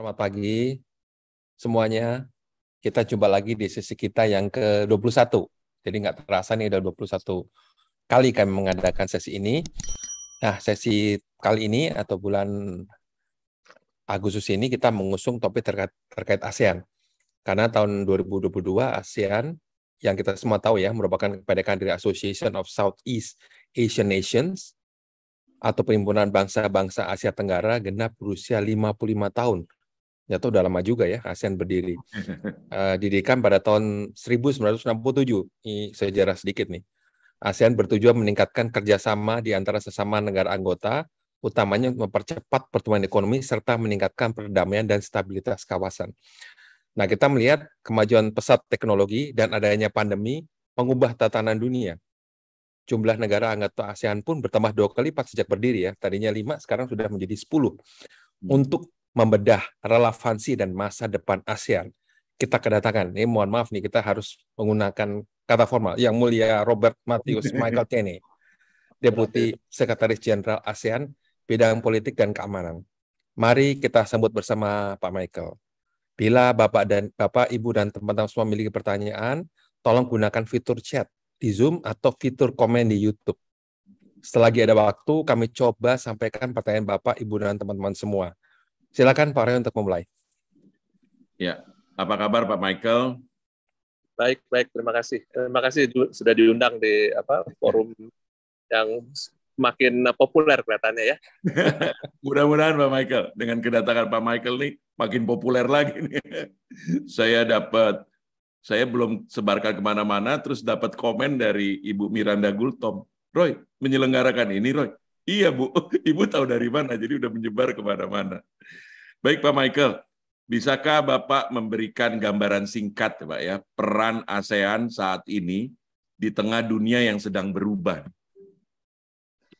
Selamat pagi semuanya. Kita jumpa lagi di sesi kita yang ke-21. Jadi nggak terasa nih udah 21 kali kami mengadakan sesi ini. Nah, sesi kali ini atau bulan Agustus ini kita mengusung topik terkait ASEAN. Karena tahun 2022 ASEAN yang kita semua tahu ya merupakan kependekan dari Association of Southeast Asian Nations atau Perhimpunan Bangsa-Bangsa Asia Tenggara genap berusia 55 tahun. Ya, itu udah lama juga ya ASEAN berdiri. Didirikan pada tahun 1967. Ini sejarah sedikit nih. ASEAN bertujuan meningkatkan kerjasama di antara sesama negara anggota, utamanya mempercepat pertumbuhan ekonomi serta meningkatkan perdamaian dan stabilitas kawasan. Nah, kita melihat kemajuan pesat teknologi dan adanya pandemi mengubah tatanan dunia. Jumlah negara anggota ASEAN pun bertambah 2 kali lipat sejak berdiri ya. Tadinya 5, sekarang sudah menjadi 10. Untuk membedah relevansi dan masa depan ASEAN, kita kedatangan, ini mohon maaf nih, kita harus menggunakan kata formal, Yang Mulia Robert Matthews Michael Kenny, Deputi Sekretaris Jenderal ASEAN, Bidang Politik dan Keamanan. Mari kita sambut bersama Pak Michael. Bila Bapak, Ibu, dan teman-teman semua memiliki pertanyaan, tolong gunakan fitur chat di Zoom atau fitur komen di YouTube. Setelah ada waktu, kami coba sampaikan pertanyaan Bapak, Ibu, dan teman-teman semua. Silakan Pak Roy untuk memulai. Ya, apa kabar Pak Michael? Baik, terima kasih. Terima kasih sudah diundang di forum yang makin populer kelihatannya ya. Mudah-mudahan Pak Michael, dengan kedatangan Pak Michael nih makin populer lagi nih. Saya belum sebarkan kemana-mana, terus dapat komen dari Ibu Miranda Gultom. Roy, menyelenggarakan ini Roy. Iya Bu, Ibu tahu dari mana, jadi udah menyebar kemana-mana. Baik Pak Michael, bisakah Bapak memberikan gambaran singkat Pak ya, peran ASEAN saat ini di tengah dunia yang sedang berubah?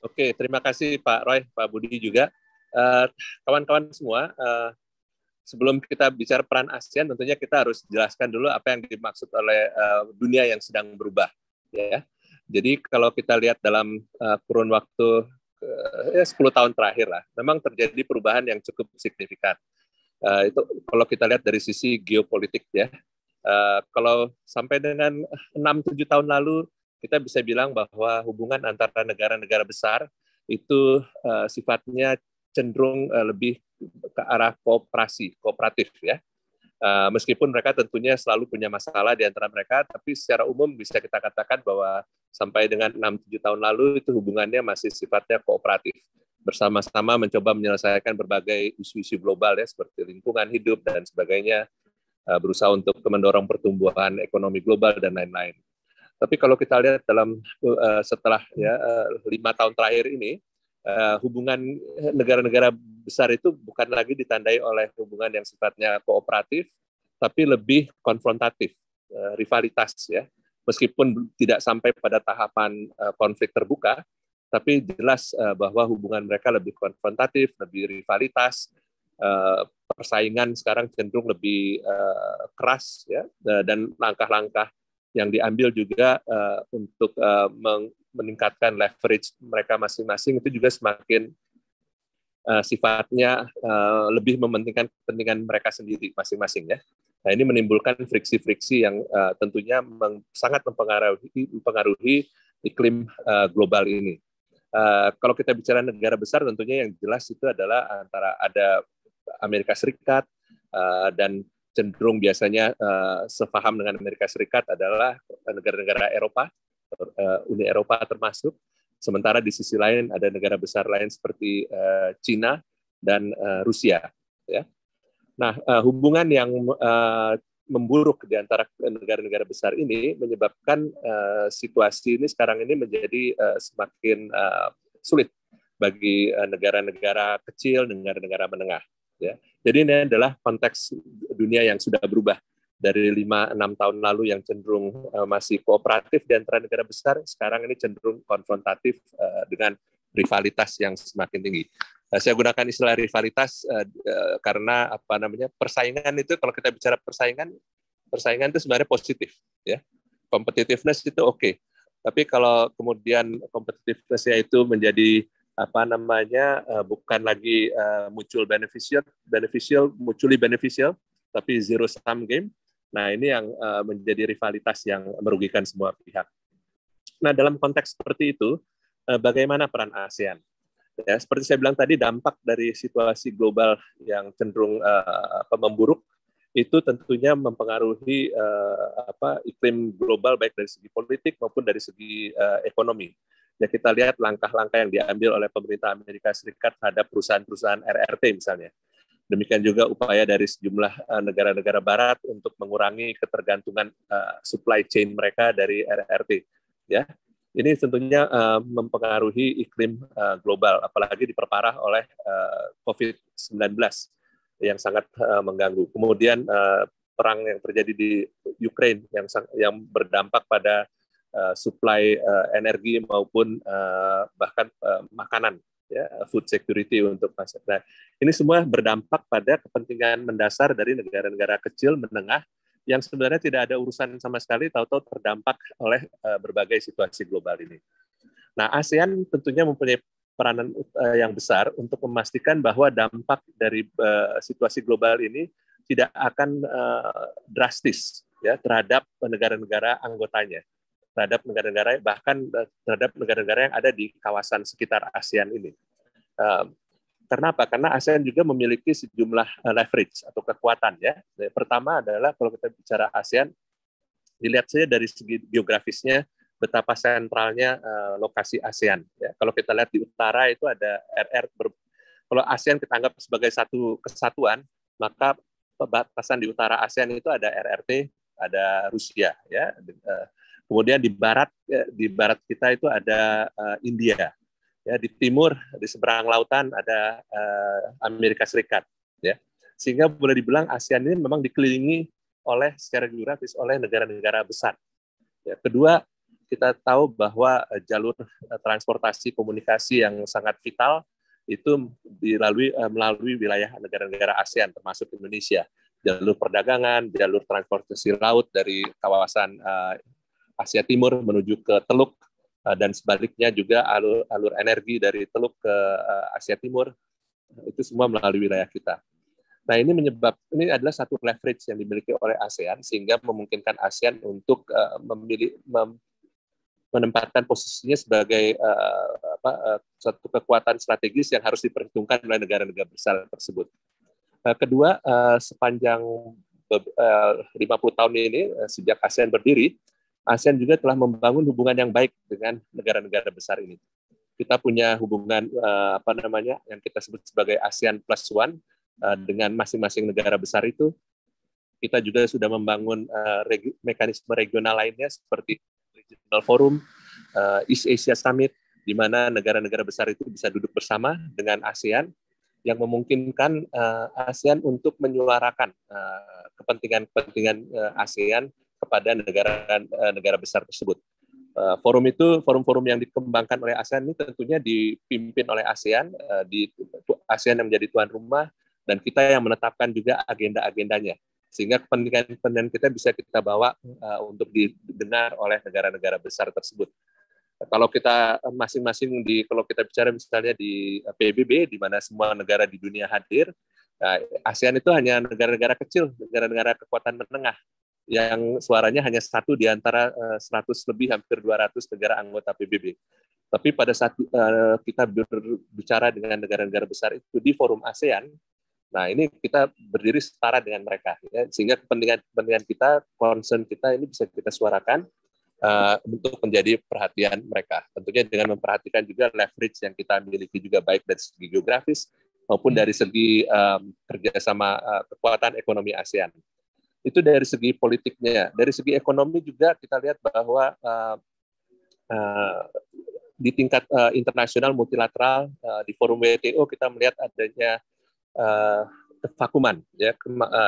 Oke, terima kasih Pak Roy, Pak Budi juga. Kawan-kawan semua, sebelum kita bicara peran ASEAN, tentunya kita harus jelaskan dulu apa yang dimaksud oleh dunia yang sedang berubah. Ya. Jadi kalau kita lihat dalam kurun waktu 10 tahun terakhir lah, memang terjadi perubahan yang cukup signifikan. Itu kalau kita lihat dari sisi geopolitik ya. Kalau sampai dengan 6-7 tahun lalu, kita bisa bilang bahwa hubungan antara negara-negara besar itu sifatnya cenderung lebih ke arah kooperatif ya. Meskipun mereka tentunya selalu punya masalah di antara mereka, tapi secara umum bisa kita katakan bahwa sampai dengan 6-7 tahun lalu itu hubungannya masih sifatnya kooperatif. Bersama-sama mencoba menyelesaikan berbagai isu-isu global ya, seperti lingkungan hidup dan sebagainya, berusaha untuk mendorong pertumbuhan ekonomi global dan lain-lain. Tapi kalau kita lihat dalam setelah 5 tahun terakhir ini, hubungan negara-negara besar itu bukan lagi ditandai oleh hubungan yang sifatnya kooperatif, tapi lebih konfrontatif, rivalitas ya. Meskipun tidak sampai pada tahapan konflik terbuka, tapi jelas bahwa hubungan mereka lebih konfrontatif, lebih rivalitas, persaingan sekarang cenderung lebih keras ya, dan langkah-langkah yang diambil juga untuk meningkatkan leverage mereka masing-masing itu juga semakin sifatnya lebih mementingkan kepentingan mereka sendiri masing-masing ya. Nah, ini menimbulkan friksi-friksi yang tentunya sangat mempengaruhi iklim global ini. Kalau kita bicara negara besar, tentunya yang jelas itu adalah antara ada Amerika Serikat dan cenderung biasanya sepaham dengan Amerika Serikat adalah negara-negara Eropa, Uni Eropa termasuk. Sementara di sisi lain ada negara besar lain seperti Cina dan Rusia. Ya. Nah, hubungan yang memburuk di antara negara-negara besar ini menyebabkan situasi ini sekarang ini menjadi semakin sulit bagi negara-negara kecil, negara-negara menengah. Ya. Jadi ini adalah konteks dunia yang sudah berubah dari 5-6 tahun lalu yang cenderung masih kooperatif di antara negara besar, sekarang ini cenderung konfrontatif dengan rivalitas yang semakin tinggi. Saya gunakan istilah rivalitas karena persaingan itu, kalau kita bicara persaingan itu sebenarnya positif ya. Competitiveness itu oke. Tapi kalau kemudian competitiveness-nya itu menjadi bukan lagi mutually beneficial, tapi zero sum game. Nah, ini yang menjadi rivalitas yang merugikan semua pihak. Nah, dalam konteks seperti itu, bagaimana peran ASEAN? Ya, seperti saya bilang tadi, dampak dari situasi global yang cenderung memburuk itu tentunya mempengaruhi iklim global baik dari segi politik maupun dari segi ekonomi. Ya, kita lihat langkah-langkah yang diambil oleh pemerintah Amerika Serikat terhadap perusahaan-perusahaan RRT misalnya. Demikian juga upaya dari sejumlah negara-negara barat untuk mengurangi ketergantungan supply chain mereka dari RRT. Ya, ini tentunya mempengaruhi iklim global, apalagi diperparah oleh COVID-19 yang sangat mengganggu. Kemudian perang yang terjadi di Ukraine yang berdampak pada supply energi maupun bahkan makanan. Ya, food security untuk masyarakat. Nah, ini semua berdampak pada kepentingan mendasar dari negara-negara kecil menengah yang sebenarnya tidak ada urusan sama sekali, tahu-tahu terdampak oleh berbagai situasi global ini. Nah, ASEAN tentunya mempunyai peranan yang besar untuk memastikan bahwa dampak dari situasi global ini tidak akan drastis ya terhadap negara-negara anggotanya, terhadap negara-negara, bahkan terhadap negara-negara yang ada di kawasan sekitar ASEAN ini. Kenapa? Karena ASEAN juga memiliki sejumlah leverage atau kekuatan. Ya. Pertama adalah kalau kita bicara ASEAN, dilihat saja dari segi geografisnya, betapa sentralnya lokasi ASEAN. Ya. Kalau kita lihat di utara itu ada kalau ASEAN kita anggap sebagai satu kesatuan, maka batasan di utara ASEAN itu ada RRT, ada Rusia. Ya. Kemudian di barat kita itu ada India, ya, di timur di seberang lautan ada Amerika Serikat, ya, sehingga boleh dibilang ASEAN ini memang dikelilingi secara geografis oleh negara-negara besar. Ya, kedua, kita tahu bahwa jalur transportasi komunikasi yang sangat vital itu melalui wilayah negara-negara ASEAN termasuk Indonesia, jalur perdagangan, jalur transportasi laut dari kawasan Asia Timur menuju ke Teluk dan sebaliknya juga alur energi dari Teluk ke Asia Timur, itu semua melalui wilayah kita. Nah, ini adalah satu leverage yang dimiliki oleh ASEAN sehingga memungkinkan ASEAN untuk menempatkan posisinya sebagai satu kekuatan strategis yang harus diperhitungkan oleh negara-negara besar tersebut. Kedua, sepanjang 50 tahun ini sejak ASEAN berdiri, ASEAN juga telah membangun hubungan yang baik dengan negara-negara besar ini. Kita punya hubungan yang kita sebut sebagai ASEAN Plus One dengan masing-masing negara besar itu. Kita juga sudah membangun mekanisme regional lainnya seperti Regional Forum, East Asia Summit, di mana negara-negara besar itu bisa duduk bersama dengan ASEAN yang memungkinkan ASEAN untuk menyuarakan kepentingan ASEAN kepada negara besar tersebut. Forum-forum yang dikembangkan oleh ASEAN ini tentunya dipimpin oleh ASEAN, ASEAN yang menjadi tuan rumah, dan kita yang menetapkan juga agenda-agendanya. Sehingga kepentingan kita bisa kita bawa untuk didengar oleh negara-negara besar tersebut. Kalau kita masing-masing kalau kita bicara misalnya di PBB, di mana semua negara di dunia hadir, ASEAN itu hanya negara-negara kecil, negara-negara kekuatan menengah, yang suaranya hanya satu di antara 100 lebih, hampir 200 negara anggota PBB. Tapi pada saat kita berbicara dengan negara-negara besar itu di forum ASEAN, nah ini kita berdiri setara dengan mereka, ya, sehingga kepentingan kita, concern kita ini bisa kita suarakan untuk menjadi perhatian mereka. Tentunya dengan memperhatikan juga leverage yang kita miliki juga baik dari segi geografis maupun dari segi kerjasama kekuatan ekonomi ASEAN. Itu dari segi politiknya. Dari segi ekonomi juga kita lihat bahwa di tingkat internasional multilateral, di forum WTO kita melihat adanya kevakuman, ya,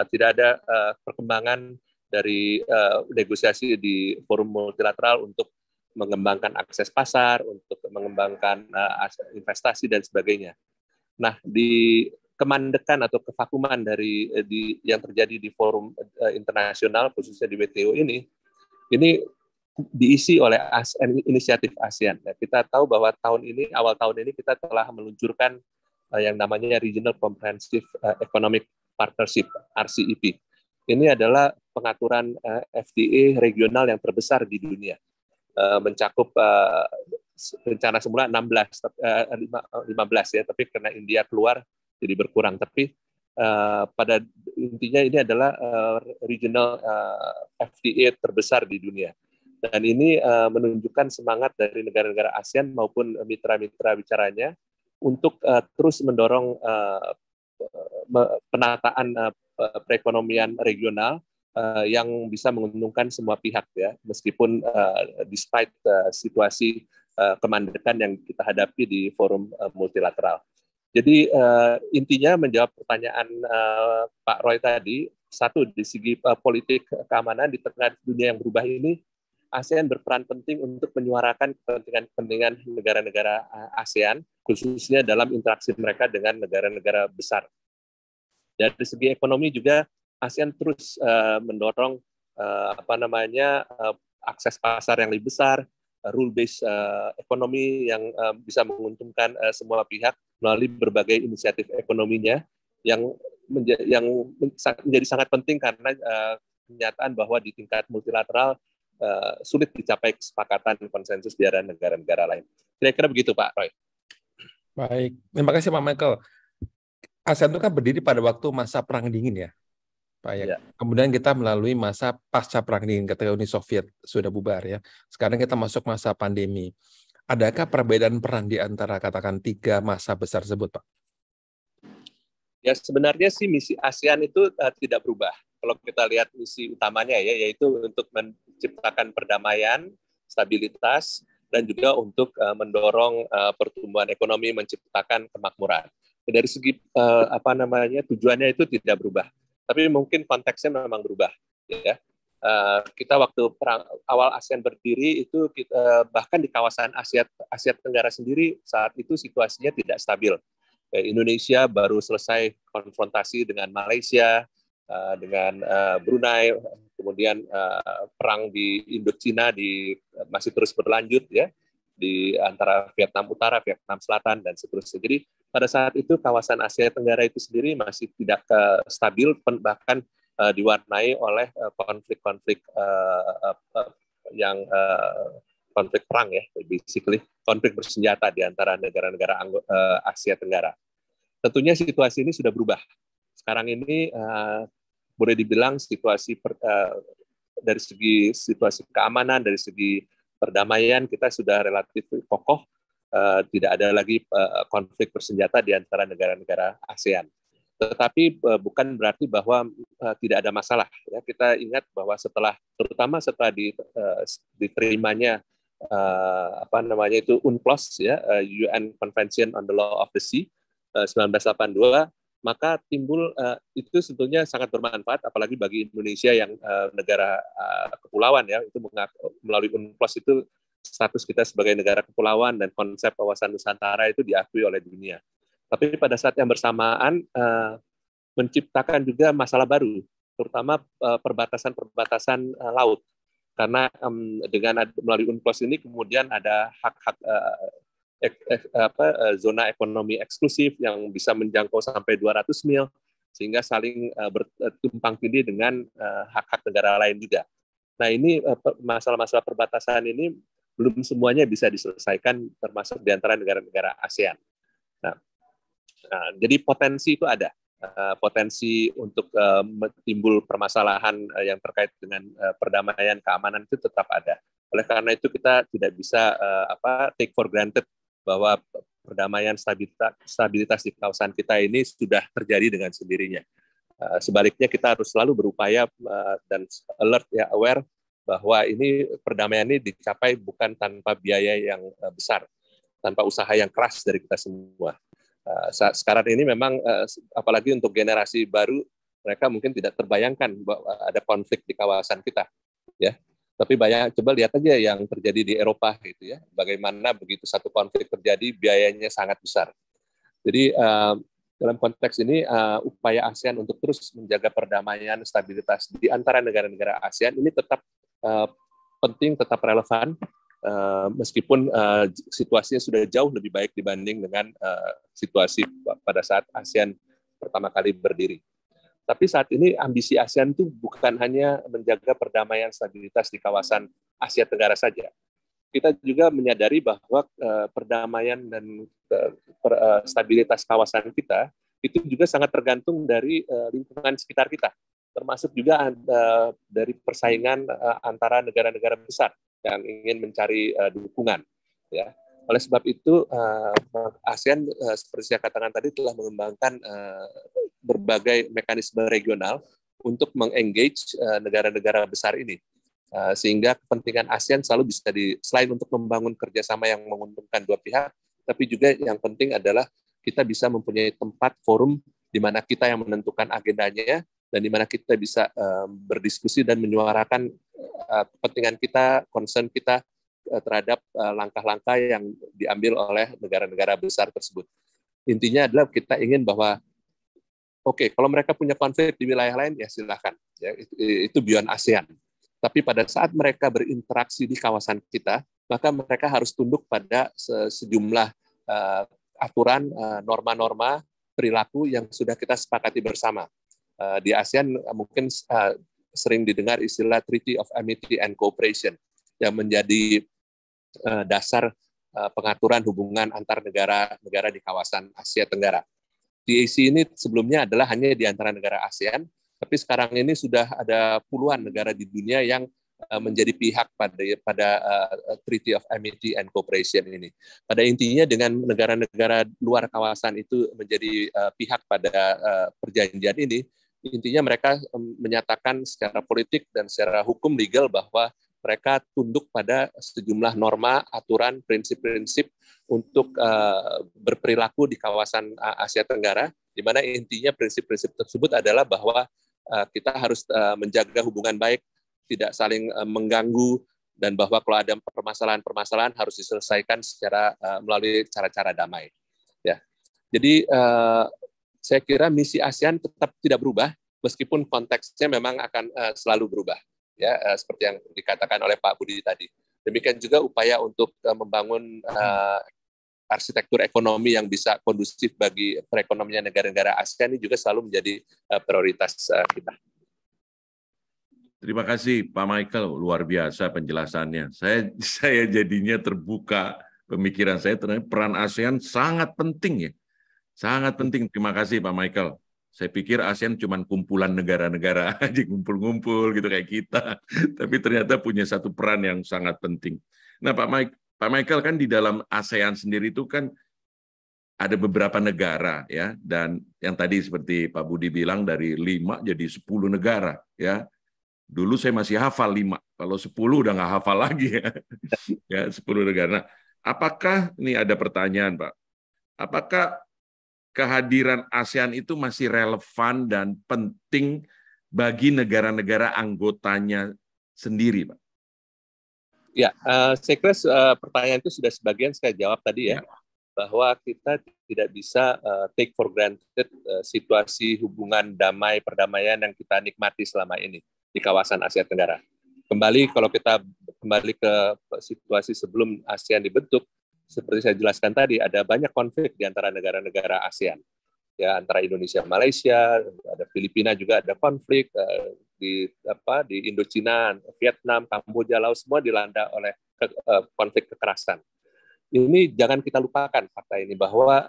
tidak ada perkembangan dari negosiasi di forum multilateral untuk mengembangkan akses pasar, untuk mengembangkan investasi dan sebagainya. Nah, di kemandekan atau kevakuman yang terjadi di forum internasional khususnya di WTO ini diisi oleh inisiatif ASEAN. Kita tahu bahwa awal tahun ini kita telah meluncurkan yang namanya Regional Comprehensive Economic Partnership (RCEP). Ini adalah pengaturan FTA regional yang terbesar di dunia, mencakup rencana semula 15 ya, tapi karena India keluar jadi berkurang. Tapi pada intinya ini adalah regional FTA terbesar di dunia. Dan ini menunjukkan semangat dari negara-negara ASEAN maupun mitra-mitra bicaranya untuk terus mendorong penataan perekonomian regional yang bisa menguntungkan semua pihak ya, meskipun despite situasi kemandekan yang kita hadapi di forum multilateral. Jadi intinya menjawab pertanyaan Pak Roy tadi, satu di segi politik keamanan di tengah dunia yang berubah ini, ASEAN berperan penting untuk menyuarakan kepentingan negara-negara ASEAN, khususnya dalam interaksi mereka dengan negara-negara besar. Dari segi ekonomi juga, ASEAN terus mendorong akses pasar yang lebih besar, rule-based ekonomi yang bisa menguntungkan semua pihak melalui berbagai inisiatif ekonominya yang menjadi sangat penting karena kenyataan bahwa di tingkat multilateral sulit dicapai kesepakatan konsensus di antara negara-negara lain. Kira-kira begitu, Pak Roy. Baik, terima kasih Pak Michael. ASEAN itu kan berdiri pada waktu masa Perang Dingin ya, Pak ya. Kemudian kita melalui masa pasca Perang Dingin ketika Uni Soviet sudah bubar ya. Sekarang kita masuk masa pandemi. Adakah perbedaan peran di antara katakan 3 masa besar tersebut, Pak? Ya sebenarnya sih misi ASEAN itu tidak berubah. Kalau kita lihat misi utamanya ya, yaitu untuk menciptakan perdamaian, stabilitas, dan juga untuk mendorong pertumbuhan ekonomi, menciptakan kemakmuran. Dari segi tujuannya itu tidak berubah, tapi mungkin konteksnya memang berubah. Ya, kita waktu awal ASEAN berdiri itu bahkan di kawasan Asia Tenggara sendiri saat itu situasinya tidak stabil. Indonesia baru selesai konfrontasi dengan Malaysia, dengan Brunei, kemudian perang di Indochina masih terus berlanjut ya, di antara Vietnam Utara, Vietnam Selatan, dan seterusnya. Jadi pada saat itu kawasan Asia Tenggara itu sendiri masih tidak stabil, bahkan diwarnai oleh konflik-konflik konflik perang ya, basically konflik bersenjata di antara negara-negara Asia Tenggara. Tentunya situasi ini sudah berubah. Sekarang ini boleh dibilang situasi dari segi situasi keamanan, dari segi perdamaian kita sudah relatif kokoh, tidak ada lagi konflik bersenjata di antara negara-negara ASEAN. Tetapi bukan berarti bahwa tidak ada masalah. Ya, kita ingat bahwa terutama setelah diterimanya UNCLOS ya, UN Convention on the Law of the Sea 1982, maka timbul itu sebetulnya sangat bermanfaat, apalagi bagi Indonesia yang negara kepulauan ya, itu melalui UNCLOS itu status kita sebagai negara kepulauan dan konsep kawasan Nusantara itu diakui oleh dunia. Tapi pada saat yang bersamaan menciptakan juga masalah baru, terutama perbatasan laut. Karena dengan melalui UNCLOS ini kemudian ada hak-hak zona ekonomi eksklusif yang bisa menjangkau sampai 200 mil, sehingga saling bertumpang tindih dengan hak-hak negara lain juga. Nah ini masalah-masalah perbatasan ini belum semuanya bisa diselesaikan, termasuk di antara negara-negara ASEAN. Nah, jadi potensi itu ada. Potensi untuk timbul permasalahan yang terkait dengan perdamaian, keamanan itu tetap ada. Oleh karena itu kita tidak bisa take for granted bahwa perdamaian, stabilitas di kawasan kita ini sudah terjadi dengan sendirinya. Sebaliknya kita harus selalu berupaya dan alert ya, aware bahwa ini perdamaian ini dicapai bukan tanpa biaya yang besar, tanpa usaha yang keras dari kita semua. Sekarang ini memang apalagi untuk generasi baru, mereka mungkin tidak terbayangkan bahwa ada konflik di kawasan kita, ya. Tapi coba lihat aja yang terjadi di Eropa gitu ya, bagaimana begitu satu konflik terjadi biayanya sangat besar. Jadi dalam konteks ini upaya ASEAN untuk terus menjaga perdamaian, stabilitas di antara negara-negara ASEAN ini tetap penting, tetap relevan, meskipun situasinya sudah jauh lebih baik dibanding dengan situasi pada saat ASEAN pertama kali berdiri. Tapi saat ini ambisi ASEAN itu bukan hanya menjaga perdamaian stabilitas di kawasan Asia Tenggara saja. Kita juga menyadari bahwa perdamaian dan stabilitas kawasan kita itu juga sangat tergantung dari lingkungan sekitar kita, termasuk juga dari persaingan antara negara-negara besar yang ingin mencari dukungan. Ya. Oleh sebab itu, ASEAN seperti saya katakan tadi telah mengembangkan berbagai mekanisme regional untuk mengengage negara-negara besar ini, sehingga kepentingan ASEAN selalu bisa selain untuk membangun kerjasama yang menguntungkan dua pihak, tapi juga yang penting adalah kita bisa mempunyai tempat forum di mana kita yang menentukan agendanya dan di mana kita bisa berdiskusi dan menyuarakan kepentingan kita, concern kita terhadap langkah-langkah yang diambil oleh negara-negara besar tersebut. Intinya adalah kita ingin bahwa oke, kalau mereka punya konflik di wilayah lain ya silakan, ya, itu beyond ASEAN. Tapi pada saat mereka berinteraksi di kawasan kita, maka mereka harus tunduk pada sejumlah aturan, norma-norma, perilaku yang sudah kita sepakati bersama. Di ASEAN mungkin sering didengar istilah Treaty of Amity and Cooperation yang menjadi dasar pengaturan hubungan antar negara-negara di kawasan Asia Tenggara. TAC ini sebelumnya adalah hanya di antara negara ASEAN, tapi sekarang ini sudah ada puluhan negara di dunia yang menjadi pihak pada Treaty of Amity and Cooperation ini. Pada intinya dengan negara-negara luar kawasan itu menjadi pihak pada perjanjian ini, intinya mereka menyatakan secara politik dan secara hukum legal bahwa mereka tunduk pada sejumlah norma, aturan, prinsip-prinsip untuk berperilaku di kawasan Asia Tenggara, di mana intinya prinsip-prinsip tersebut adalah bahwa kita harus menjaga hubungan baik, tidak saling mengganggu, dan bahwa kalau ada permasalahan-permasalahan harus diselesaikan secara melalui cara-cara damai. Ya, jadi saya kira misi ASEAN tetap tidak berubah, meskipun konteksnya memang akan selalu berubah. Ya, seperti yang dikatakan oleh Pak Budi tadi. Demikian juga upaya untuk membangun arsitektur ekonomi yang bisa kondusif bagi perekonomian negara-negara ASEAN ini juga selalu menjadi prioritas kita. Terima kasih Pak Michael, luar biasa penjelasannya. Saya jadinya terbuka pemikiran saya terhadap peran ASEAN sangat penting ya. Sangat penting. Terima kasih Pak Michael. Saya pikir ASEAN cuma kumpulan negara-negara aja, ngumpul-ngumpul gitu kayak kita. Tapi ternyata punya satu peran yang sangat penting. Nah Pak Michael kan di dalam ASEAN sendiri itu kan ada beberapa negara ya, dan yang tadi seperti Pak Budi bilang dari 5 jadi 10 negara ya. Dulu saya masih hafal 5, kalau 10 udah nggak hafal lagi ya. Ya 10 negara. Nah, apakah ini ada pertanyaan Pak? Apakah kehadiran ASEAN itu masih relevan dan penting bagi negara-negara anggotanya sendiri, Pak? Ya, saya kira pertanyaan itu sudah sebagian saya jawab tadi ya, bahwa kita tidak bisa take for granted situasi hubungan damai, perdamaian yang kita nikmati selama ini di kawasan Asia Tenggara. Kalau kita kembali ke situasi sebelum ASEAN dibentuk, seperti saya jelaskan tadi, ada banyak konflik di antara negara-negara ASEAN. Ya, antara Indonesia, Malaysia, ada Filipina juga ada konflik, di Indochina, Vietnam, Kamboja, Laos, semua dilanda oleh konflik kekerasan. Ini jangan kita lupakan fakta ini bahwa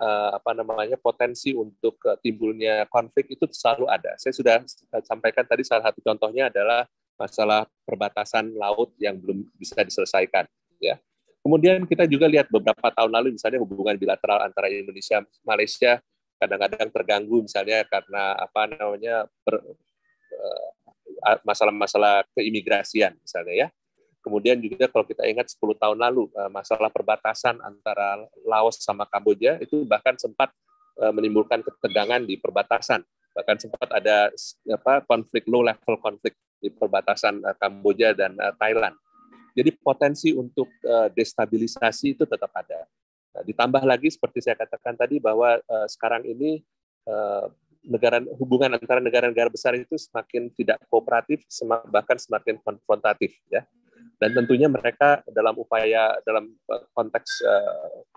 potensi untuk timbulnya konflik itu selalu ada. Saya sudah sampaikan tadi salah satu contohnya adalah masalah perbatasan laut yang belum bisa diselesaikan. Ya. Kemudian kita juga lihat beberapa tahun lalu misalnya hubungan bilateral antara Indonesia Malaysia kadang-kadang terganggu misalnya karena masalah-masalah keimigrasian misalnya ya. Kemudian juga kalau kita ingat 10 tahun lalu masalah perbatasan antara Laos sama Kamboja itu bahkan sempat menimbulkan ketegangan di perbatasan. Bahkan sempat ada konflik low level konflik di perbatasan Kamboja dan Thailand. Jadi potensi untuk destabilisasi itu tetap ada. Nah, ditambah lagi seperti saya katakan tadi bahwa sekarang ini hubungan antara negara-negara besar itu semakin tidak kooperatif, bahkan semakin konfrontatif. Ya. Dan tentunya mereka dalam konteks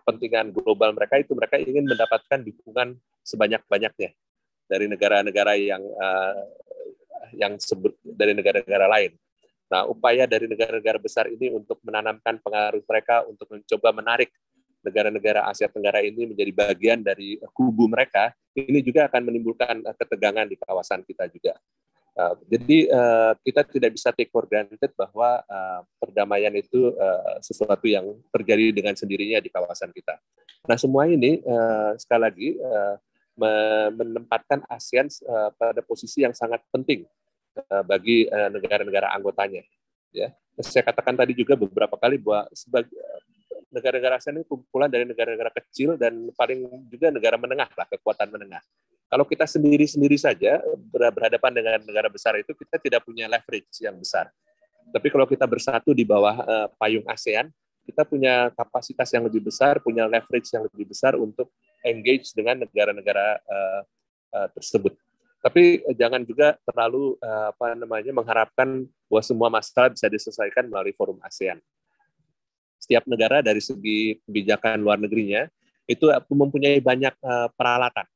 kepentingan global mereka ingin mendapatkan dukungan sebanyak-banyaknya dari negara-negara dari negara-negara lain. Nah, upaya dari negara-negara besar ini untuk menanamkan pengaruh mereka untuk mencoba menarik negara-negara Asia Tenggara ini menjadi bagian dari kubu mereka, ini juga akan menimbulkan ketegangan di kawasan kita juga. Jadi kita tidak bisa take for granted bahwa perdamaian itu sesuatu yang terjadi dengan sendirinya di kawasan kita. Nah, semua ini sekali lagi menempatkan ASEAN pada posisi yang sangat penting bagi negara-negara anggotanya. Ya, saya katakan tadi juga beberapa kali bahwa sebagai negara-negara ASEAN ini kumpulan dari negara-negara kecil dan paling juga negara menengah lah, kekuatan menengah. Kalau kita sendiri-sendiri saja berhadapan dengan negara besar itu, kita tidak punya leverage yang besar. Tapi kalau kita bersatu di bawah payung ASEAN, kita punya kapasitas yang lebih besar, punya leverage yang lebih besar untuk engage dengan negara-negara tersebut. Tapi jangan juga terlalu mengharapkan bahwa semua masalah bisa diselesaikan melalui forum ASEAN. Setiap negara dari segi kebijakan luar negerinya itu mempunyai banyak peralatan.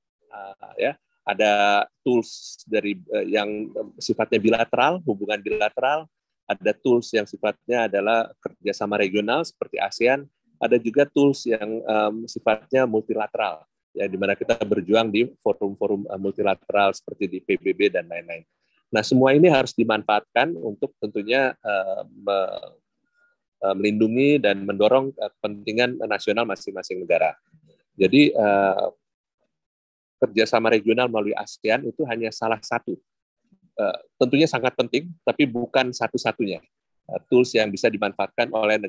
Ada tools dari yang sifatnya bilateral, hubungan bilateral, ada tools yang sifatnya adalah kerjasama regional seperti ASEAN, ada juga tools yang sifatnya multilateral, ya, di mana kita berjuang di forum-forum multilateral seperti di PBB dan lain-lain. Nah, semua ini harus dimanfaatkan untuk tentunya melindungi dan mendorong kepentingan nasional masing-masing negara. Jadi kerjasama regional melalui ASEAN itu hanya salah satu. Tentunya sangat penting, tapi bukan satu-satunya tools yang bisa dimanfaatkan oleh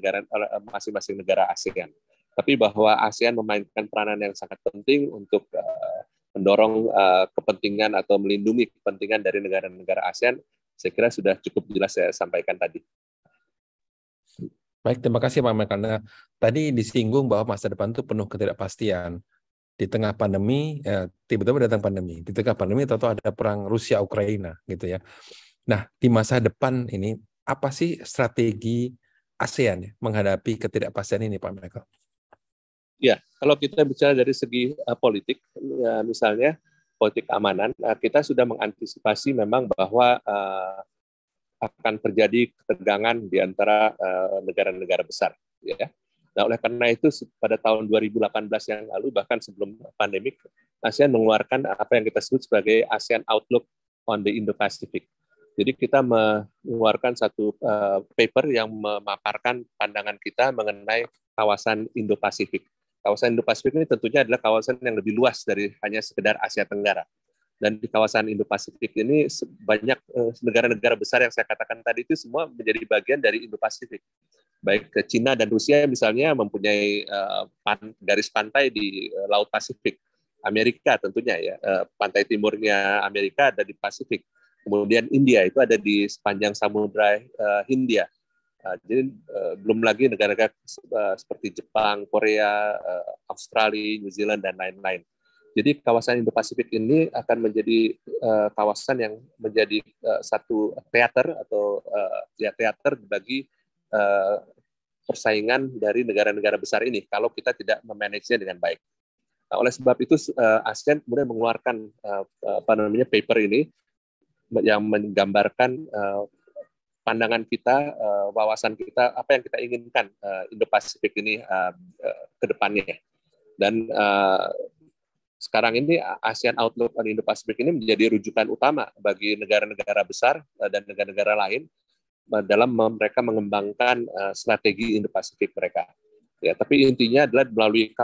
masing-masing negara ASEAN. Tapi bahwa ASEAN memainkan peranan yang sangat penting untuk mendorong kepentingan atau melindungi kepentingan dari negara-negara ASEAN, saya kira sudah cukup jelas saya sampaikan tadi. Baik, terima kasih Pak Mel, karena tadi disinggung bahwa masa depan itu penuh ketidakpastian. Di tengah pandemi, tiba-tiba datang pandemi. Di tengah pandemi, tahu-tahu ada perang Rusia-Ukraina, gitu ya. Nah, di masa depan ini, apa sih strategi ASEAN ya, menghadapi ketidakpastian ini, Pak Michael? Ya, kalau kita bicara dari segi politik, ya, misalnya politik keamanan, kita sudah mengantisipasi memang bahwa akan terjadi ketegangan di antara negara-negara besar, ya. Nah, oleh karena itu pada tahun 2018 yang lalu, bahkan sebelum pandemik, ASEAN mengeluarkan apa yang kita sebut sebagai ASEAN Outlook on the Indo-Pacific. Jadi kita mengeluarkan satu paper yang memaparkan pandangan kita mengenai kawasan Indo-Pasifik. Kawasan Indo-Pasifik ini tentunya adalah kawasan yang lebih luas dari hanya sekedar Asia Tenggara. Dan di kawasan Indo-Pasifik ini banyak negara-negara besar yang saya katakan tadi itu semua menjadi bagian dari Indo-Pasifik. Baik ke Cina dan Rusia misalnya mempunyai garis pantai di Laut Pasifik. Amerika tentunya ya, pantai timurnya Amerika ada di Pasifik. Kemudian India itu ada di sepanjang Samudra Hindia. Jadi belum lagi negara-negara seperti Jepang, Korea, Australia, New Zealand dan lain-lain. Jadi kawasan Indo-Pasifik ini akan menjadi kawasan yang menjadi satu teater atau teater bagi persaingan dari negara-negara besar ini kalau kita tidak memanagenya dengan baik. Nah, oleh sebab itu ASEAN kemudian mengeluarkan paper ini yang menggambarkan pandangan kita, wawasan kita, apa yang kita inginkan Indo-Pasifik ini ke depannya. Dan sekarang ini ASEAN Outlook on Indo-Pasifik ini menjadi rujukan utama bagi negara-negara besar dan negara-negara lain dalam mereka mengembangkan strategi Indo-Pasifik mereka. Ya, tapi intinya adalah melalui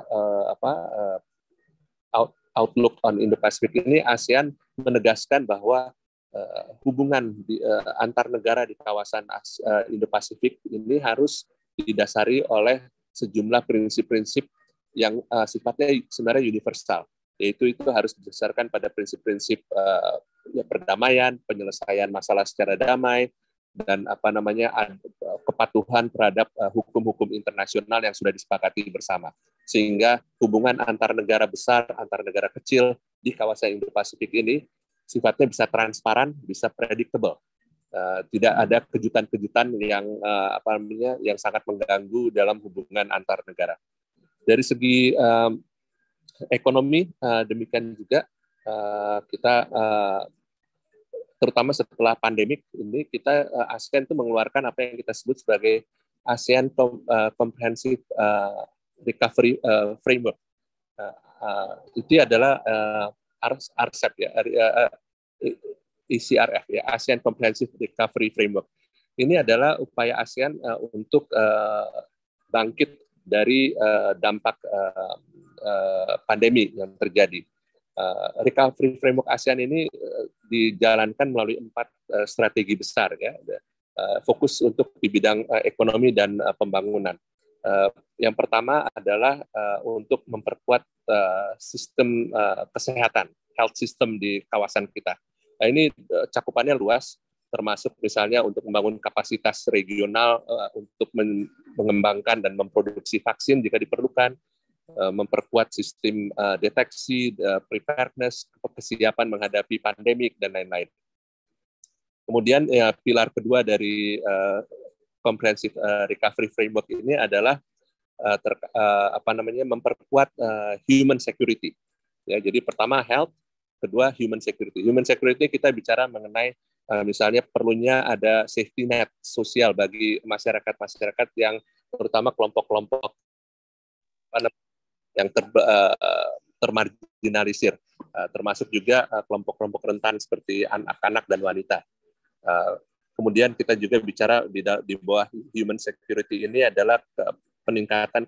Outlook on Indo-Pasifik ini ASEAN menegaskan bahwa hubungan antar negara di kawasan Indo-Pasifik ini harus didasari oleh sejumlah prinsip-prinsip yang sifatnya sebenarnya universal, yaitu itu harus berdasarkan pada prinsip-prinsip perdamaian, penyelesaian masalah secara damai, dan kepatuhan terhadap hukum-hukum internasional yang sudah disepakati bersama. Sehingga hubungan antar negara besar, antar negara kecil di kawasan Indo-Pasifik ini sifatnya bisa transparan, bisa predictable. Tidak ada kejutan-kejutan yang yang sangat mengganggu dalam hubungan antar negara. Dari segi ekonomi demikian juga kita terutama setelah pandemik ini kita ASEAN itu mengeluarkan apa yang kita sebut sebagai ASEAN Comprehensive Recovery Framework. Itu adalah RCEP ya, ECRF ya, ASEAN Comprehensive Recovery Framework. Ini adalah upaya ASEAN untuk bangkit dari dampak pandemi yang terjadi. Recovery Framework ASEAN ini dijalankan melalui 4 strategi besar ya, fokus untuk di bidang ekonomi dan pembangunan. Yang pertama adalah untuk memperkuat sistem kesehatan, health system di kawasan kita. Nah, ini cakupannya luas, termasuk misalnya untuk membangun kapasitas regional untuk mengembangkan dan memproduksi vaksin jika diperlukan, memperkuat sistem deteksi, preparedness, kesiapan menghadapi pandemik, dan lain-lain. Kemudian ya, pilar kedua dari Comprehensive Recovery Framework ini adalah memperkuat human security. Ya, jadi pertama health, kedua human security. Human security kita bicara mengenai misalnya perlunya ada safety net sosial bagi masyarakat yang terutama kelompok-kelompok yang termarginalisir, termasuk juga kelompok-kelompok rentan seperti anak-anak dan wanita. Kemudian kita juga bicara di bawah human security ini adalah peningkatan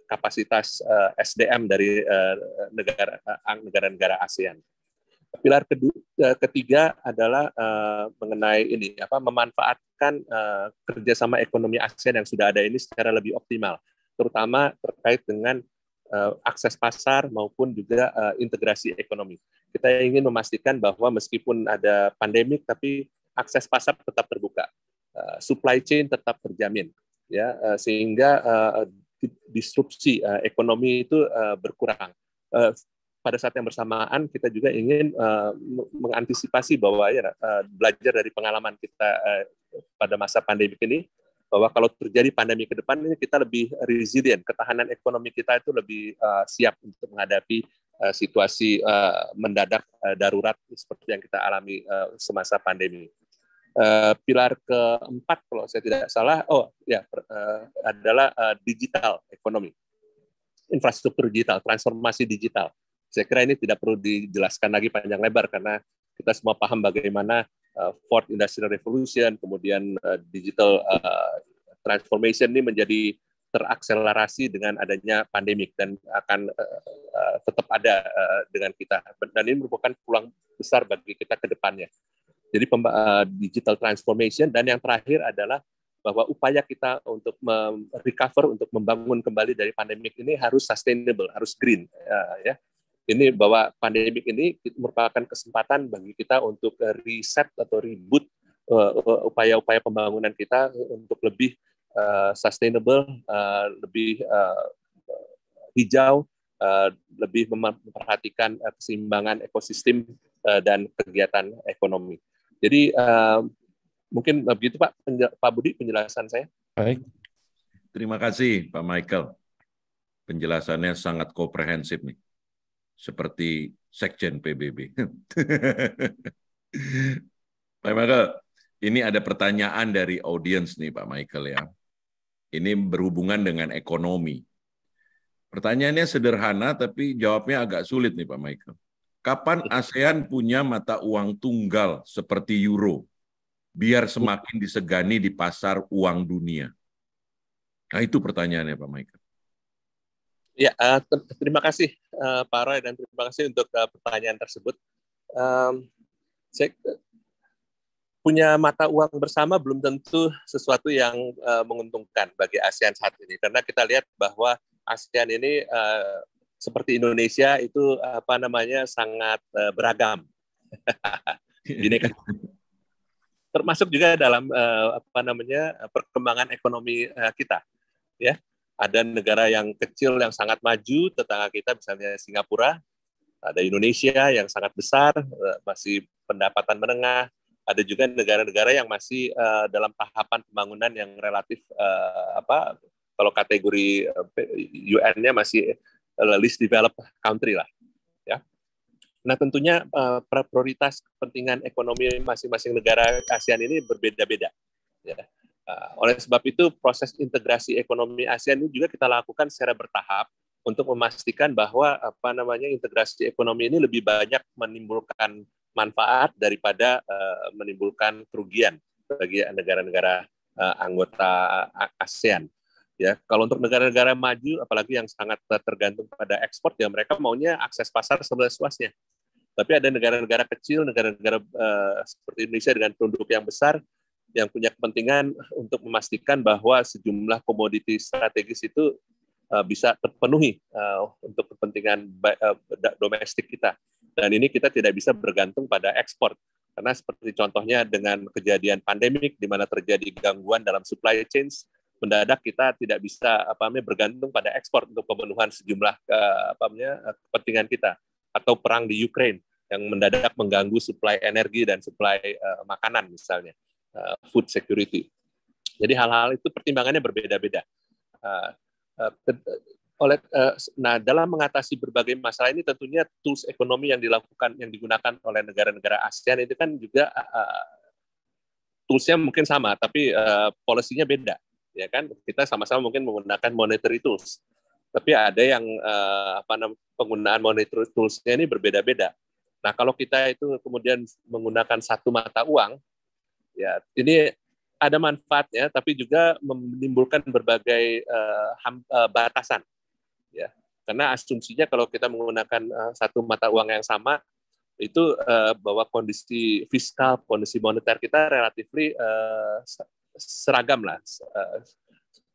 kapasitas SDM dari negara-negara ASEAN. Pilar ketiga adalah mengenai memanfaatkan kerjasama ekonomi ASEAN yang sudah ada ini secara lebih optimal, terutama terkait dengan akses pasar maupun juga integrasi ekonomi. Kita ingin memastikan bahwa meskipun ada pandemik, tapi akses pasar tetap terbuka, supply chain tetap terjamin, ya, sehingga disrupsi ekonomi itu berkurang. Pada saat yang bersamaan kita juga ingin mengantisipasi bahwa belajar dari pengalaman kita pada masa pandemi ini, bahwa kalau terjadi pandemi ke depan ini kita lebih resilient, ketahanan ekonomi kita itu lebih siap untuk menghadapi situasi mendadak darurat seperti yang kita alami semasa pandemi. Pilar keempat kalau saya tidak salah adalah digital ekonomi, infrastruktur digital, transformasi digital. Saya kira ini tidak perlu dijelaskan lagi panjang lebar karena kita semua paham bagaimana Fourth Industrial Revolution, kemudian digital transformation ini menjadi terakselerasi dengan adanya pandemik dan akan tetap ada dengan kita. Dan ini merupakan peluang besar bagi kita ke depannya. Jadi digital transformation, dan yang terakhir adalah bahwa upaya kita untuk recover, untuk membangun kembali dari pandemik ini harus sustainable, harus green, ya. Ini bahwa pandemik ini merupakan kesempatan bagi kita untuk reset atau reboot upaya-upaya pembangunan kita untuk lebih sustainable, lebih hijau, lebih memperhatikan keseimbangan ekosistem dan kegiatan ekonomi. Jadi mungkin begitu Pak Budi penjelasan saya. Baik, terima kasih Pak Michael. Penjelasannya sangat komprehensif nih, seperti Sekjen PBB. Pak Michael, ini ada pertanyaan dari audiens nih Pak Michael ya. Ini berhubungan dengan ekonomi. Pertanyaannya sederhana tapi jawabnya agak sulit nih Pak Michael. Kapan ASEAN punya mata uang tunggal seperti euro biar semakin disegani di pasar uang dunia? Nah itu pertanyaannya Pak Michael. Ya, terima kasih Pak Roy dan terima kasih untuk pertanyaan tersebut. Saya punya mata uang bersama belum tentu sesuatu yang menguntungkan bagi ASEAN saat ini, karena kita lihat bahwa ASEAN ini seperti Indonesia itu sangat beragam. Bineka. Termasuk juga dalam perkembangan ekonomi kita, ya. Ada negara yang kecil yang sangat maju, tetangga kita misalnya Singapura, ada Indonesia yang sangat besar, masih pendapatan menengah, Ada juga negara-negara yang masih dalam tahapan pembangunan yang relatif kalau kategori UN-nya masih least developed country lah, ya. Nah, tentunya prioritas kepentingan ekonomi masing-masing negara ASEAN ini berbeda-beda, ya. Oleh sebab itu, proses integrasi ekonomi ASEAN ini juga kita lakukan secara bertahap untuk memastikan bahwa integrasi ekonomi ini lebih banyak menimbulkan manfaat daripada menimbulkan kerugian bagi negara-negara anggota ASEAN. Ya, kalau untuk negara-negara maju, apalagi yang sangat tergantung pada ekspor, ya mereka maunya akses pasar seluas-luasnya. Tapi ada negara-negara kecil, negara-negara seperti Indonesia dengan penduduk yang besar, yang punya kepentingan untuk memastikan bahwa sejumlah komoditi strategis itu bisa terpenuhi untuk kepentingan domestik kita. Dan ini kita tidak bisa bergantung pada ekspor. Karena seperti contohnya dengan kejadian pandemik, di mana terjadi gangguan dalam supply chain, mendadak kita tidak bisa bergantung pada ekspor untuk pemenuhan sejumlah kepentingan kita. Atau perang di Ukraine yang mendadak mengganggu supply energi dan supply makanan misalnya, food security. Jadi hal-hal itu pertimbangannya berbeda-beda. Nah, dalam mengatasi berbagai masalah ini tentunya tools ekonomi yang digunakan oleh negara-negara ASEAN itu kan juga toolsnya mungkin sama, tapi policy-nya beda, ya kan? Kita sama-sama mungkin menggunakan monetary tools, tapi ada yang penggunaan monetary tools-nya ini berbeda-beda. Nah, kalau kita itu kemudian menggunakan satu mata uang, ya ini ada manfaatnya, tapi juga menimbulkan berbagai batasan. Ya, karena asumsinya kalau kita menggunakan satu mata uang yang sama, itu bahwa kondisi fiskal, kondisi moneter kita relatif seragam lah.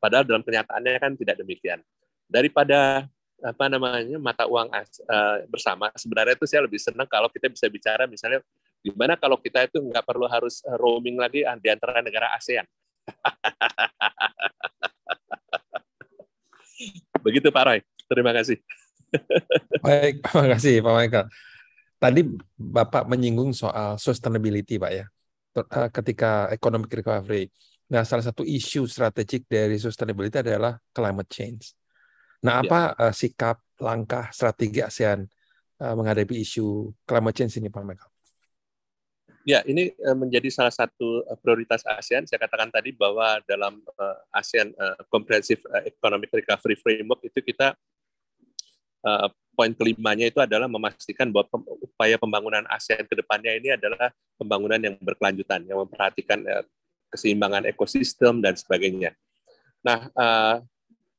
Padahal dalam kenyataannya kan tidak demikian. Daripada mata uang bersama, sebenarnya itu saya lebih senang kalau kita bisa bicara misalnya gimana kalau kita itu nggak perlu harus roaming lagi di antara negara ASEAN. Begitu Pak Roy. Terima kasih. Baik, terima kasih Pak Michael. Tadi Bapak menyinggung soal sustainability, Pak ya, ketika economic recovery. Nah, salah satu isu strategik dari sustainability adalah climate change. Nah, apa sikap, langkah, strategi ASEAN menghadapi isu climate change ini, Pak Michael? Ya, ini menjadi salah satu prioritas ASEAN. Saya katakan tadi bahwa dalam ASEAN Comprehensive Economic Recovery Framework itu kita poin kelimanya itu adalah memastikan bahwa upaya pembangunan ASEAN ke depannya ini adalah pembangunan yang berkelanjutan, yang memperhatikan keseimbangan ekosistem dan sebagainya. Nah,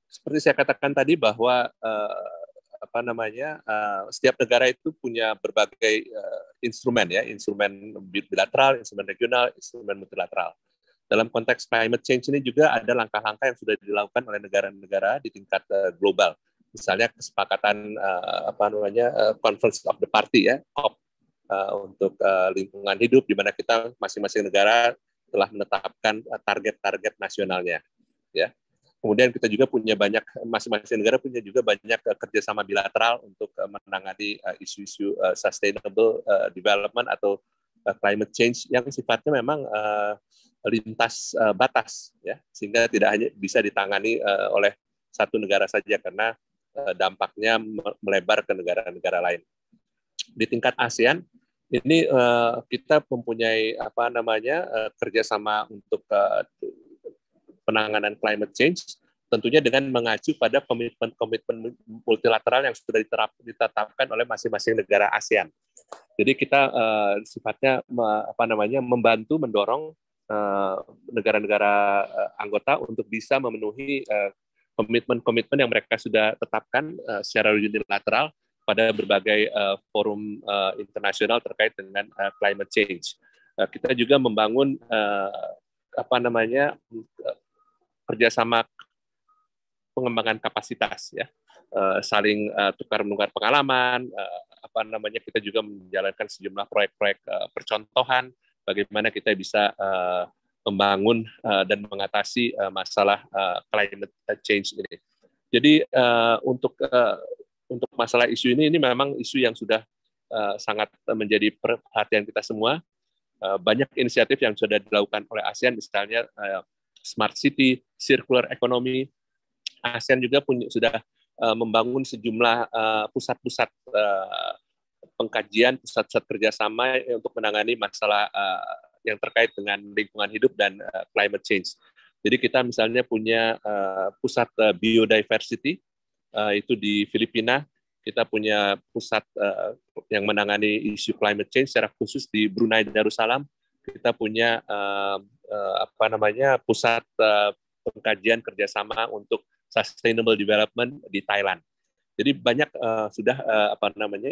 seperti saya katakan tadi bahwa setiap negara itu punya berbagai instrumen ya, instrumen bilateral, instrumen regional, instrumen multilateral. Dalam konteks climate change ini juga ada langkah-langkah yang sudah dilakukan oleh negara-negara di tingkat global. Misalnya kesepakatan Conference of the Party ya, COP untuk lingkungan hidup, di mana kita masing-masing negara telah menetapkan target-target nasionalnya. Ya. Kemudian kita juga punya masing-masing negara punya juga banyak kerjasama bilateral untuk menangani isu-isu sustainable development atau climate change yang sifatnya memang lintas batas, ya, sehingga tidak hanya bisa ditangani oleh satu negara saja karena dampaknya melebar ke negara-negara lain. Di tingkat ASEAN ini kita mempunyai kerjasama untuk penanganan climate change, tentunya dengan mengacu pada komitmen multilateral yang sudah ditetapkan oleh masing-masing negara ASEAN. Jadi kita sifatnya membantu mendorong negara-negara anggota untuk bisa memenuhi komitmen-komitmen yang mereka sudah tetapkan secara unilateral pada berbagai forum internasional terkait dengan climate change. Kita juga membangun kerjasama pengembangan kapasitas, ya, saling tukar-menukar pengalaman. Kita juga menjalankan sejumlah proyek-proyek percontohan bagaimana kita bisa membangun dan mengatasi masalah climate change ini. Jadi untuk masalah isu ini memang isu yang sudah sangat menjadi perhatian kita semua. banyak inisiatif yang sudah dilakukan oleh ASEAN, misalnya Smart City, Circular Economy. ASEAN juga sudah membangun sejumlah pusat-pusat pengkajian, pusat-pusat kerjasama untuk menangani masalah yang terkait dengan lingkungan hidup dan climate change. Jadi kita misalnya punya pusat biodiversity, itu di Filipina. Kita punya pusat yang menangani isu climate change secara khusus di Brunei Darussalam. Kita punya pusat pengkajian kerjasama untuk sustainable development di Thailand. Jadi banyak sudah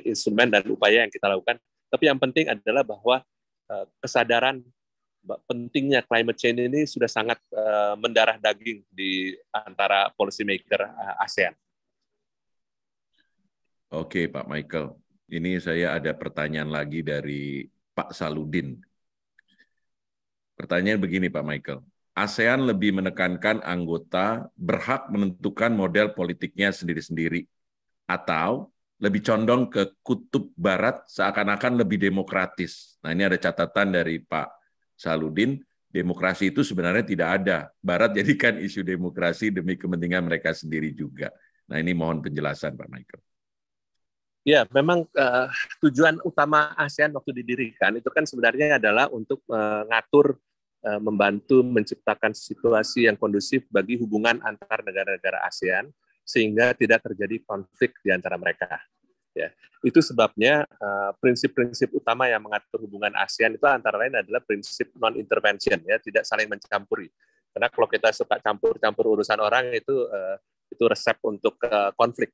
instrumen dan upaya yang kita lakukan. Tapi yang penting adalah bahwa kesadaran pentingnya climate change ini sudah sangat mendarah daging di antara policy maker ASEAN. Oke, Pak Michael. Ini saya ada pertanyaan lagi dari Pak Saludin. Pertanyaan begini, Pak Michael. ASEAN lebih menekankan anggota berhak menentukan model politiknya sendiri-sendiri, atau lebih condong ke kutub barat seakan-akan lebih demokratis. Nah, ini ada catatan dari Pak Saludin, demokrasi itu sebenarnya tidak ada. Barat jadikan isu demokrasi demi kepentingan mereka sendiri juga. Nah, ini mohon penjelasan, Pak Michael. Ya, memang tujuan utama ASEAN waktu didirikan itu kan sebenarnya adalah untuk mengatur, membantu menciptakan situasi yang kondusif bagi hubungan antar negara-negara ASEAN sehingga tidak terjadi konflik di antara mereka. Ya, itu sebabnya prinsip-prinsip utama yang mengatur hubungan ASEAN itu antara lain adalah prinsip non-intervention, ya, tidak saling mencampuri. Karena kalau kita suka campur-campur urusan orang itu resep untuk konflik.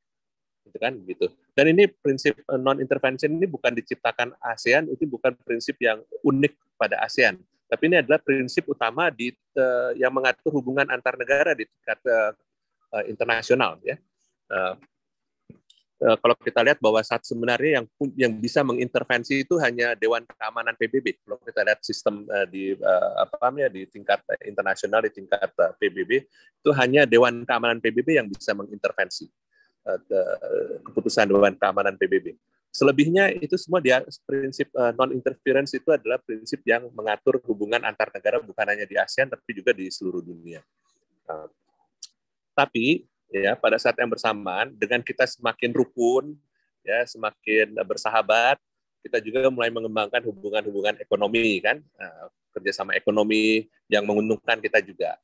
Gitu kan, gitu. Dan ini prinsip non-intervention ini bukan diciptakan ASEAN, itu bukan prinsip yang unik pada ASEAN, tapi ini adalah prinsip utama yang mengatur hubungan antar negara di tingkat internasional, ya. Kalau kita lihat bahwa saat sebenarnya yang bisa mengintervensi itu hanya Dewan Keamanan PBB. Kalau kita lihat sistem di tingkat internasional, di tingkat PBB, itu hanya Dewan Keamanan PBB yang bisa mengintervensi keputusan Dewan Keamanan PBB. Selebihnya itu semua prinsip non-interference itu adalah prinsip yang mengatur hubungan antar negara bukan hanya di ASEAN tapi juga di seluruh dunia. Tapi ya pada saat yang bersamaan dengan kita semakin rukun, ya semakin bersahabat, kita juga mulai mengembangkan hubungan-hubungan ekonomi kan, kerjasama ekonomi yang menguntungkan kita juga.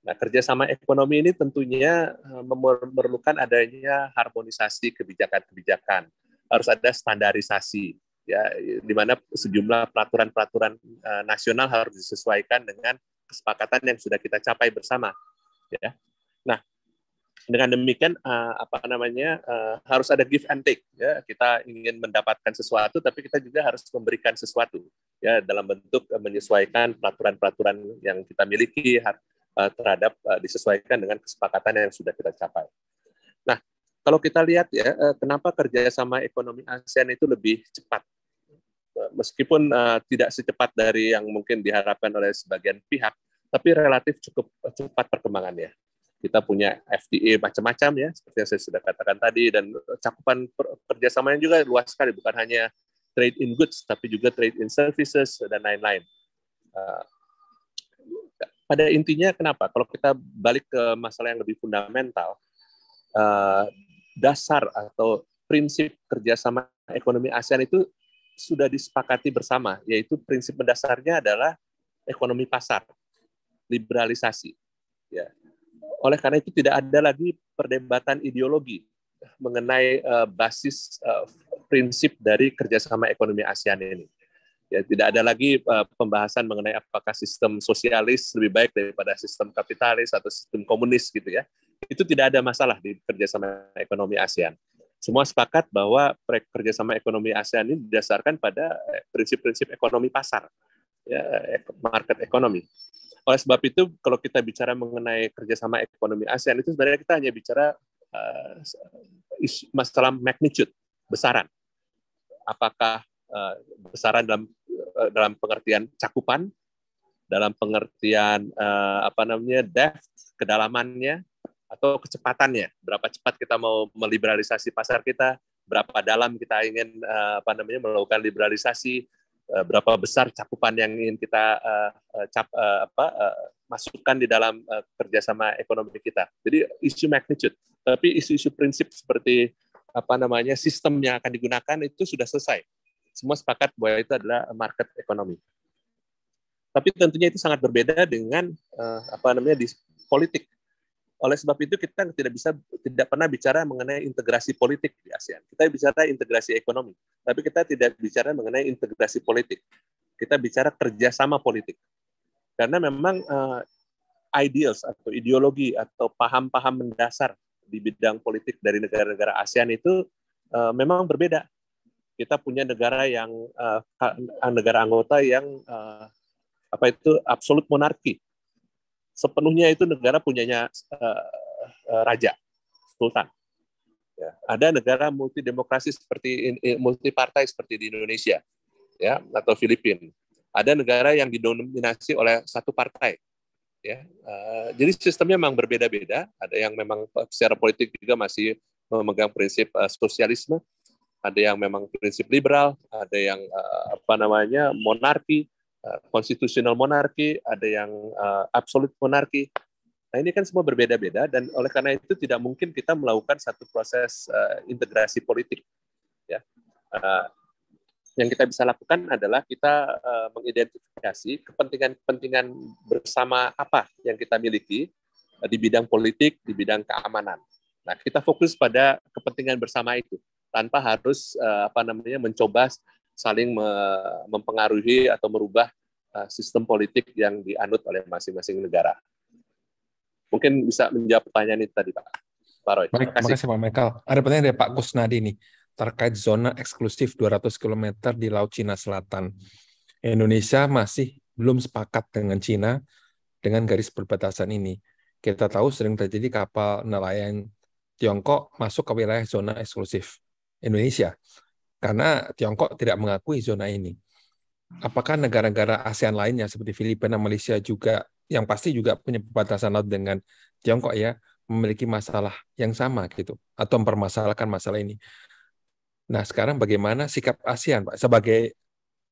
Nah, kerjasama ekonomi ini tentunya memerlukan adanya harmonisasi kebijakan-kebijakan, harus ada standarisasi, ya, di mana sejumlah peraturan-peraturan nasional harus disesuaikan dengan kesepakatan yang sudah kita capai bersama, ya. Nah, dengan demikian harus ada give and take, ya. Kita ingin mendapatkan sesuatu, tapi kita juga harus memberikan sesuatu, ya, dalam bentuk menyesuaikan peraturan-peraturan yang kita miliki terhadap disesuaikan dengan kesepakatan yang sudah kita capai. Nah, kalau kita lihat ya, kenapa kerjasama ekonomi ASEAN itu lebih cepat, meskipun tidak secepat dari yang mungkin diharapkan oleh sebagian pihak, tapi relatif cukup cepat perkembangannya. Kita punya FTA macam-macam ya, seperti yang saya sudah katakan tadi, dan cakupan kerjasamanya juga luas sekali, bukan hanya trade in goods, tapi juga trade in services dan lain-lain. Pada intinya kenapa? Kalau kita balik ke masalah yang lebih fundamental, dasar atau prinsip kerjasama ekonomi ASEAN itu sudah disepakati bersama, yaitu prinsip mendasarnya adalah ekonomi pasar, liberalisasi. Ya. Oleh karena itu tidak ada lagi perdebatan ideologi mengenai basis prinsip dari kerjasama ekonomi ASEAN ini. Ya, tidak ada lagi pembahasan mengenai apakah sistem sosialis lebih baik daripada sistem kapitalis atau sistem komunis gitu ya. Itu tidak ada masalah di kerjasama ekonomi ASEAN. Semua sepakat bahwa kerjasama ekonomi ASEAN ini didasarkan pada prinsip-prinsip ekonomi pasar, ya, market economy. Oleh sebab itu, kalau kita bicara mengenai kerjasama ekonomi ASEAN itu sebenarnya kita hanya bicara masalah magnitude, besaran. Apakah besaran dalam pengertian cakupan, dalam pengertian depth, kedalamannya, atau kecepatannya. Berapa cepat kita mau meliberalisasi pasar kita, berapa dalam kita ingin melakukan liberalisasi, berapa besar cakupan yang ingin kita masukkan di dalam kerjasama ekonomi kita. Jadi isu magnitude, tapi isu-isu prinsip seperti sistem yang akan digunakan itu sudah selesai. Semua sepakat bahwa itu adalah market ekonomi. Tapi tentunya itu sangat berbeda dengan di politik. Oleh sebab itu kita tidak pernah bicara mengenai integrasi politik di ASEAN. Kita bicara integrasi ekonomi, tapi kita tidak bicara mengenai integrasi politik. Kita bicara kerjasama politik. Karena memang ideals atau ideologi atau paham-paham mendasar di bidang politik dari negara-negara ASEAN itu memang berbeda. Kita punya negara yang negara anggota yang absolut monarki. Sepenuhnya itu negara punyanya raja, sultan. Ya, ada negara multidemokrasi multipartai seperti di Indonesia, ya, atau Filipina. Ada negara yang didominasi oleh satu partai. Ya, jadi sistemnya memang berbeda-beda. Ada yang memang secara politik juga masih memegang prinsip sosialisme. Ada yang memang prinsip liberal, ada yang monarki, konstitusional monarki, ada yang absolut monarki. Nah, ini kan semua berbeda-beda, dan oleh karena itu tidak mungkin kita melakukan satu proses integrasi politik. Ya. Yang kita bisa lakukan adalah kita mengidentifikasi kepentingan-kepentingan bersama apa yang kita miliki di bidang politik, di bidang keamanan. Nah, kita fokus pada kepentingan bersama itu, tanpa harus mencoba saling mempengaruhi atau merubah sistem politik yang dianut oleh masing-masing negara. Mungkin bisa menjawab pertanyaan itu tadi, Pak Roy. Baik, terima kasih Pak Michael. Ada pertanyaan dari Pak Kusnadi nih, terkait zona eksklusif 200 km di Laut Cina Selatan. Indonesia masih belum sepakat dengan Cina dengan garis perbatasan ini. Kita tahu sering terjadi kapal nelayan Tiongkok masuk ke wilayah zona eksklusif Indonesia, karena Tiongkok tidak mengakui zona ini. Apakah negara-negara ASEAN lainnya seperti Filipina, Malaysia juga, yang pasti juga punya perbatasan laut dengan Tiongkok ya, memiliki masalah yang sama gitu, atau mempermasalahkan masalah ini? Nah, sekarang bagaimana sikap ASEAN, Pak, sebagai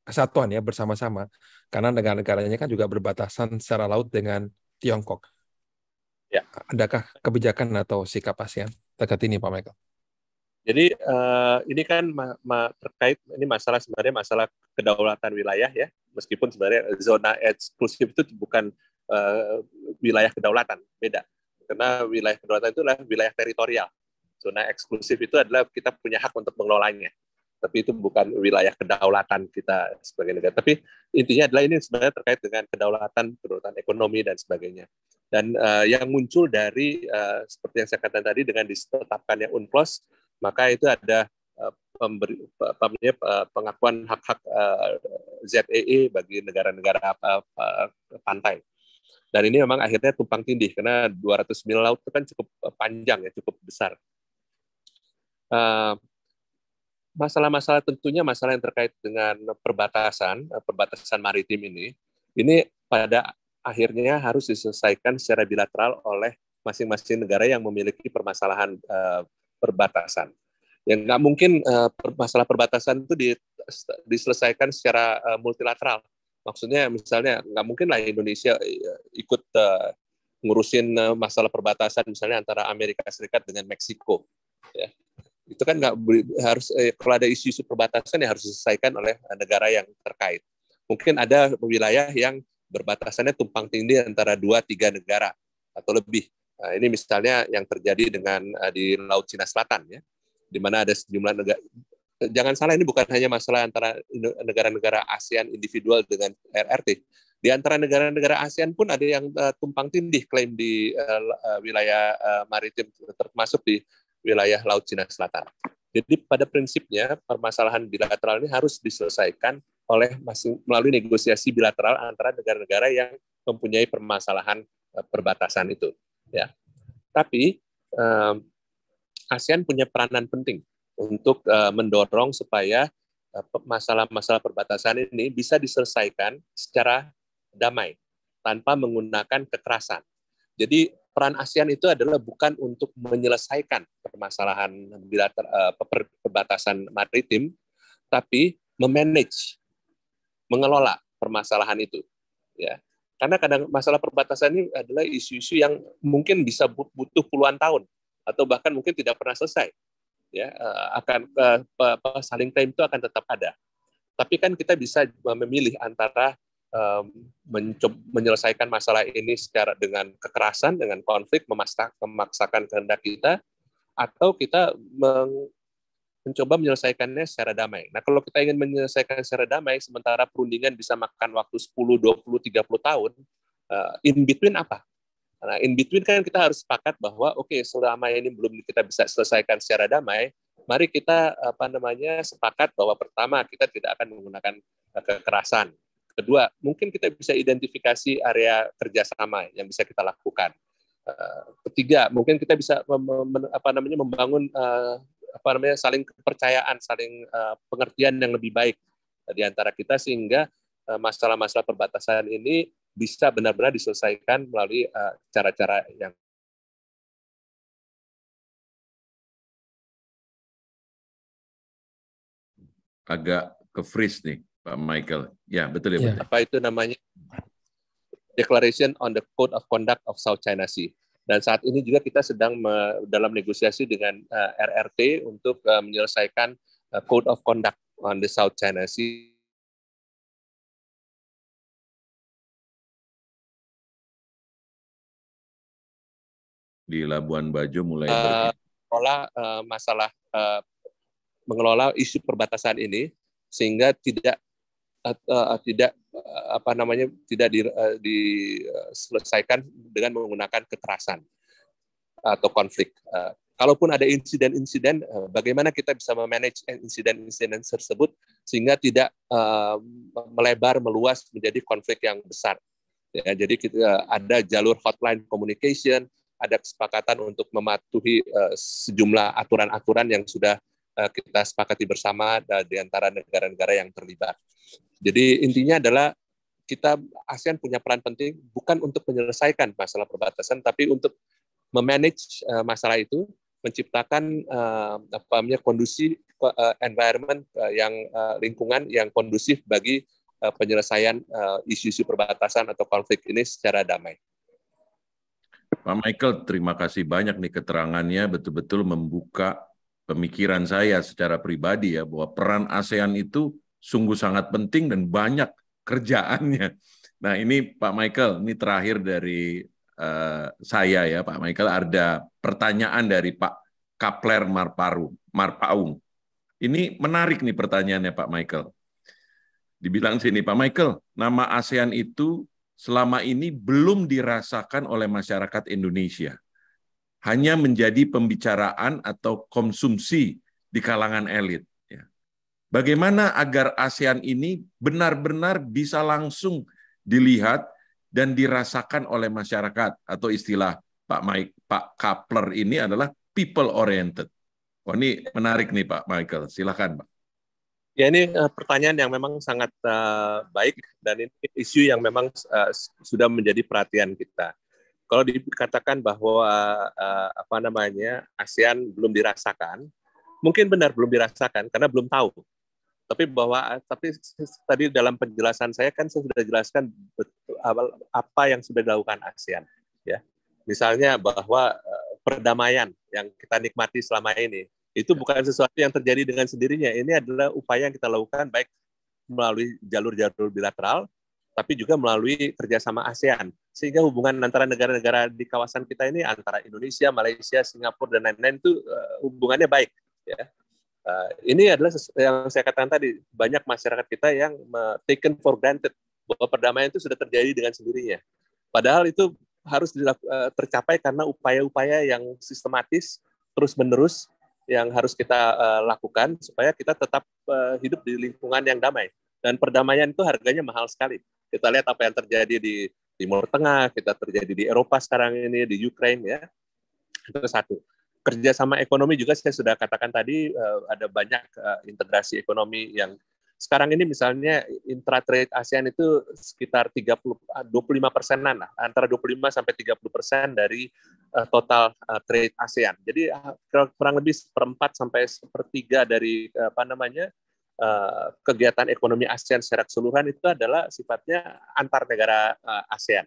kesatuan ya bersama-sama, karena negara-negaranya kan juga berbatasan secara laut dengan Tiongkok. Ya. Adakah kebijakan atau sikap ASEAN terkait ini, Pak Michael? Jadi ini kan terkait ini sebenarnya masalah kedaulatan wilayah ya, meskipun sebenarnya zona eksklusif itu bukan wilayah kedaulatan, beda. Karena wilayah kedaulatan itu adalah wilayah teritorial. Zona eksklusif itu adalah kita punya hak untuk mengelolanya, tapi itu bukan wilayah kedaulatan kita sebagai negara. Tapi intinya adalah ini sebenarnya terkait dengan kedaulatan ekonomi dan sebagainya. Dan yang muncul dari seperti yang saya katakan tadi, dengan ditetapkannya UNCLOS, maka itu ada pengakuan hak-hak ZEE bagi negara-negara pantai. Dan ini memang akhirnya tumpang tindih, karena 200 mil laut itu kan cukup panjang, ya, cukup besar. Masalah-masalah tentunya masalah yang terkait dengan perbatasan maritim ini pada akhirnya harus diselesaikan secara bilateral oleh masing-masing negara yang memiliki permasalahan perbatasan. Yang nggak mungkin masalah perbatasan itu diselesaikan secara multilateral. Maksudnya misalnya nggak mungkin lah Indonesia ikut ngurusin masalah perbatasan misalnya antara Amerika Serikat dengan Meksiko. Ya. Itu kan nggak harus, kalau ada isu-isu perbatasan yang harus diselesaikan oleh negara yang terkait. Mungkin ada wilayah yang berbatasannya tumpang tindih antara 2-3 negara atau lebih. Nah, ini misalnya yang terjadi di Laut Cina Selatan, ya, di mana ada sejumlah negara. Jangan salah, ini bukan hanya masalah antara negara-negara ASEAN individual dengan RRT. Di antara negara-negara ASEAN pun ada yang tumpang tindih klaim di wilayah maritim, termasuk di wilayah Laut Cina Selatan. Jadi pada prinsipnya permasalahan bilateral ini harus diselesaikan melalui negosiasi bilateral antara negara-negara yang mempunyai permasalahan perbatasan itu. Ya, tapi ASEAN punya peranan penting untuk mendorong supaya masalah-masalah perbatasan ini bisa diselesaikan secara damai tanpa menggunakan kekerasan. Jadi peran ASEAN itu adalah bukan untuk menyelesaikan permasalahan bilateral perbatasan maritim, tapi memanage mengelola permasalahan itu, ya. Karena kadang masalah perbatasan ini adalah isu-isu yang mungkin bisa butuh puluhan tahun atau bahkan mungkin tidak pernah selesai, ya. Saling klaim itu akan tetap ada. Tapi kan kita bisa memilih antara menyelesaikan masalah ini secara dengan kekerasan, dengan konflik, memaksakan kehendak kita, atau kita mencoba menyelesaikannya secara damai. Nah, kalau kita ingin menyelesaikan secara damai, sementara perundingan bisa makan waktu 10, 20, 30 tahun, in between apa? Nah, in between kan kita harus sepakat bahwa oke, selama ini belum kita bisa selesaikan secara damai, mari kita sepakat bahwa pertama kita tidak akan menggunakan kekerasan. Kedua, mungkin kita bisa identifikasi area kerjasama yang bisa kita lakukan. Ketiga, mungkin kita bisa membangun saling kepercayaan, saling pengertian yang lebih baik di antara kita sehingga masalah-masalah perbatasan ini bisa benar-benar diselesaikan melalui cara-cara yang agak ke-freeze nih, Pak Michael. Ya, betul ya, betul. Apa itu namanya? Declaration on the Code of Conduct of South China Sea. Dan saat ini juga kita sedang dalam negosiasi dengan RRT untuk menyelesaikan Code of Conduct on the South China Sea. Di Labuan Bajo mulai mengelola isu perbatasan ini sehingga tidak diselesaikan dengan menggunakan kekerasan atau konflik. Kalaupun ada insiden-insiden, bagaimana kita bisa memanage insiden-insiden tersebut sehingga tidak melebar, meluas menjadi konflik yang besar. Ya, jadi kita ada jalur hotline communication, ada kesepakatan untuk mematuhi sejumlah aturan-aturan yang sudah kita sepakati bersama di antara negara-negara yang terlibat. Jadi intinya adalah kita ASEAN punya peran penting bukan untuk menyelesaikan masalah perbatasan, tapi untuk memanage masalah itu, menciptakan kondisi environment yang lingkungan yang kondusif bagi penyelesaian isu-isu perbatasan atau konflik ini secara damai. Pak Michael, terima kasih banyak nih keterangannya, betul-betul membuka pemikiran saya secara pribadi ya, bahwa peran ASEAN itu sungguh sangat penting dan banyak kerjaannya. Nah ini Pak Michael, ini terakhir dari saya ya Pak Michael, ada pertanyaan dari Pak Kapler Marpaung. Ini menarik nih pertanyaannya Pak Michael. Dibilang sini Pak Michael, nama ASEAN itu selama ini belum dirasakan oleh masyarakat Indonesia. Hanya menjadi pembicaraan atau konsumsi di kalangan elit. Bagaimana agar ASEAN ini benar-benar bisa langsung dilihat dan dirasakan oleh masyarakat, atau istilah Pak Kapler ini adalah people oriented. Oh, ini menarik nih Pak Michael, silakan Pak. Ya, ini pertanyaan yang memang sangat baik dan ini isu yang memang sudah menjadi perhatian kita. Kalau dikatakan bahwa ASEAN belum dirasakan, mungkin benar belum dirasakan karena belum tahu. Tapi tadi dalam penjelasan saya kan saya sudah jelaskan apa yang sudah dilakukan ASEAN. Ya, misalnya bahwa perdamaian yang kita nikmati selama ini itu bukan sesuatu yang terjadi dengan sendirinya. Ini adalah upaya yang kita lakukan baik melalui jalur-jalur bilateral, tapi juga melalui kerjasama ASEAN. Sehingga hubungan antara negara-negara di kawasan kita ini, antara Indonesia, Malaysia, Singapura, dan lain-lain itu hubungannya baik. Ya. Ini adalah yang saya katakan tadi, banyak masyarakat kita yang taken for granted bahwa perdamaian itu sudah terjadi dengan sendirinya. Padahal itu harus tercapai karena upaya-upaya yang sistematis, terus-menerus, yang harus kita lakukan supaya kita tetap hidup di lingkungan yang damai. Dan perdamaian itu harganya mahal sekali. Kita lihat apa yang terjadi di Timur Tengah, kita terjadi di Eropa sekarang ini, di Ukraine, ya. Itu satu. Kerjasama ekonomi juga saya sudah katakan tadi, ada banyak integrasi ekonomi yang sekarang ini misalnya intra-trade ASEAN itu sekitar 25%-an lah, antara 25 sampai 30% dari total trade ASEAN. Jadi kurang lebih 1/4 sampai 1/3 dari kegiatan ekonomi ASEAN secara keseluruhan itu adalah sifatnya antar negara ASEAN.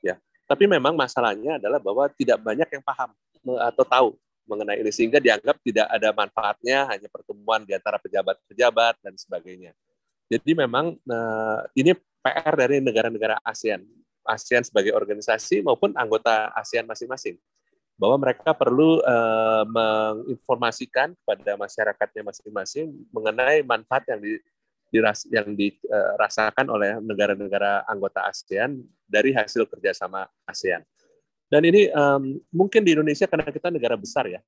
Ya, tapi memang masalahnya adalah bahwa tidak banyak yang paham atau tahu mengenai ini, sehingga dianggap tidak ada manfaatnya, hanya pertemuan di antara pejabat-pejabat dan sebagainya. Jadi memang ini PR dari negara-negara ASEAN sebagai organisasi maupun anggota ASEAN masing-masing, bahwa mereka perlu menginformasikan kepada masyarakatnya masing-masing mengenai manfaat yang dirasakan oleh negara-negara anggota ASEAN dari hasil kerjasama ASEAN. Dan ini mungkin di Indonesia karena kita negara besar ya,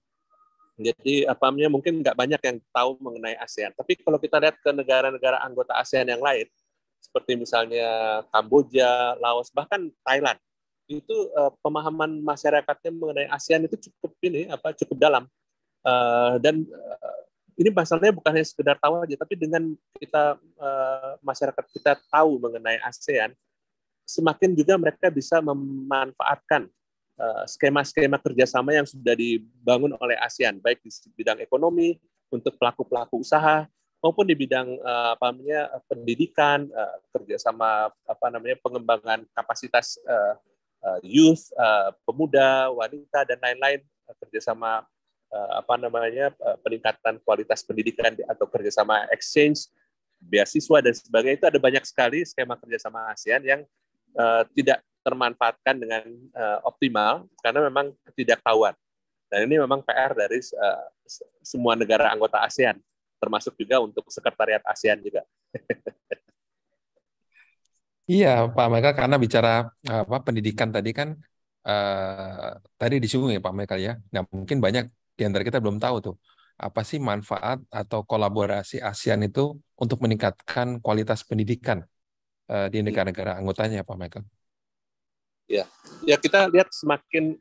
jadi mungkin nggak banyak yang tahu mengenai ASEAN. Tapi kalau kita lihat ke negara-negara anggota ASEAN yang lain, seperti misalnya Kamboja, Laos, bahkan Thailand, itu pemahaman masyarakatnya mengenai ASEAN itu cukup dalam. Dan ini masalahnya bukan hanya sekedar tahu aja, tapi dengan kita masyarakat kita tahu mengenai ASEAN, semakin juga mereka bisa memanfaatkan skema-skema kerjasama yang sudah dibangun oleh ASEAN, baik di bidang ekonomi untuk pelaku-pelaku usaha maupun di bidang pendidikan, kerjasama pengembangan kapasitas youth, pemuda, wanita dan lain-lain, kerjasama peningkatan kualitas pendidikan atau kerjasama exchange, beasiswa dan sebagainya. Itu ada banyak sekali skema kerjasama ASEAN yang tidak termanfaatkan dengan optimal karena memang ketidaktahuan. Dan ini memang PR dari semua negara anggota ASEAN, termasuk juga untuk sekretariat ASEAN juga. Iya, Pak Michael, karena bicara pendidikan tadi kan tadi disinggung ya Pak Michael ya. Nah, mungkin banyak di antara kita belum tahu tuh apa sih manfaat atau kolaborasi ASEAN itu untuk meningkatkan kualitas pendidikan di negara-negara anggotanya, Pak Michael. Ya kita lihat semakin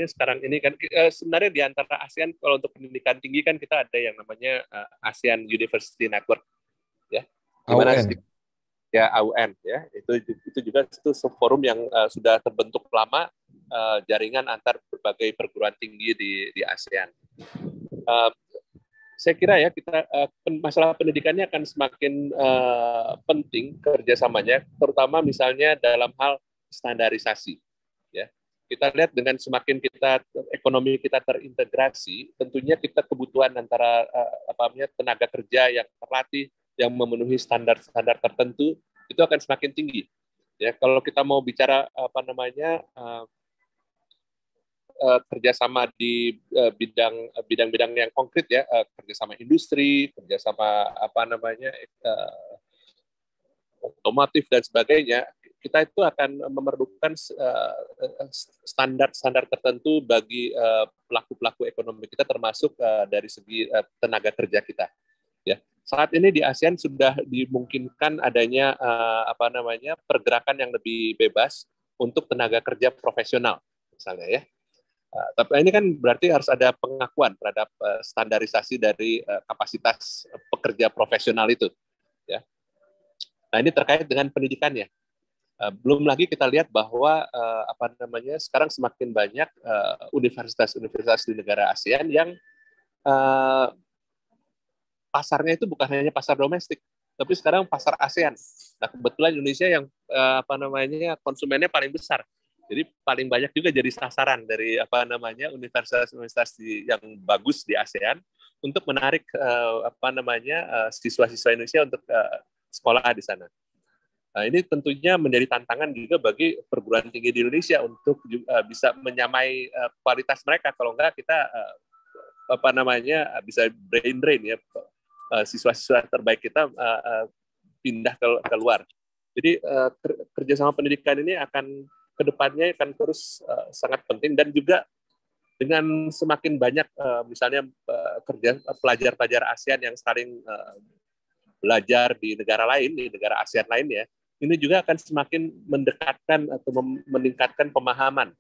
sekarang ini kan sebenarnya di antara ASEAN kalau untuk pendidikan tinggi kan kita ada yang namanya ASEAN University Network, ya. AUN. Ya, AUN ya. Itu juga forum yang sudah terbentuk lama, jaringan antar berbagai perguruan tinggi di ASEAN. Saya kira ya masalah pendidikannya akan semakin penting kerjasamanya, terutama misalnya dalam hal standarisasi. Ya, kita lihat dengan semakin ekonomi kita terintegrasi, tentunya kita kebutuhan antara tenaga kerja yang terlatih, yang memenuhi standar-standar tertentu itu akan semakin tinggi. Ya, kalau kita mau bicara kerjasama di bidang-bidang yang konkret ya, kerjasama industri, kerjasama otomotif dan sebagainya, kita itu akan memerlukan standar-standar tertentu bagi pelaku-pelaku ekonomi kita, termasuk dari segi tenaga kerja kita. Ya, saat ini di ASEAN sudah dimungkinkan adanya pergerakan yang lebih bebas untuk tenaga kerja profesional, misalnya ya. Tapi ini kan berarti harus ada pengakuan terhadap standarisasi dari kapasitas pekerja profesional itu. Ya. Nah, ini terkait dengan pendidikannya. Belum lagi kita lihat bahwa sekarang semakin banyak universitas-universitas di negara ASEAN yang pasarnya itu bukan hanya pasar domestik, tapi sekarang pasar ASEAN. Nah, kebetulan Indonesia yang konsumennya paling besar. Jadi paling banyak juga jadi sasaran dari universitas-universitas yang bagus di ASEAN untuk menarik siswa-siswa Indonesia untuk sekolah di sana. Nah, ini tentunya menjadi tantangan juga bagi perguruan tinggi di Indonesia untuk bisa menyamai kualitas mereka. Kalau enggak kita bisa brain drain ya, siswa-siswa terbaik kita pindah ke luar. Jadi kerjasama pendidikan ini akan kedepannya akan terus sangat penting, dan juga dengan semakin banyak misalnya pelajar-pelajar ASEAN yang saling belajar di negara lain, di negara ASEAN lain ya, ini juga akan semakin mendekatkan atau meningkatkan pemahaman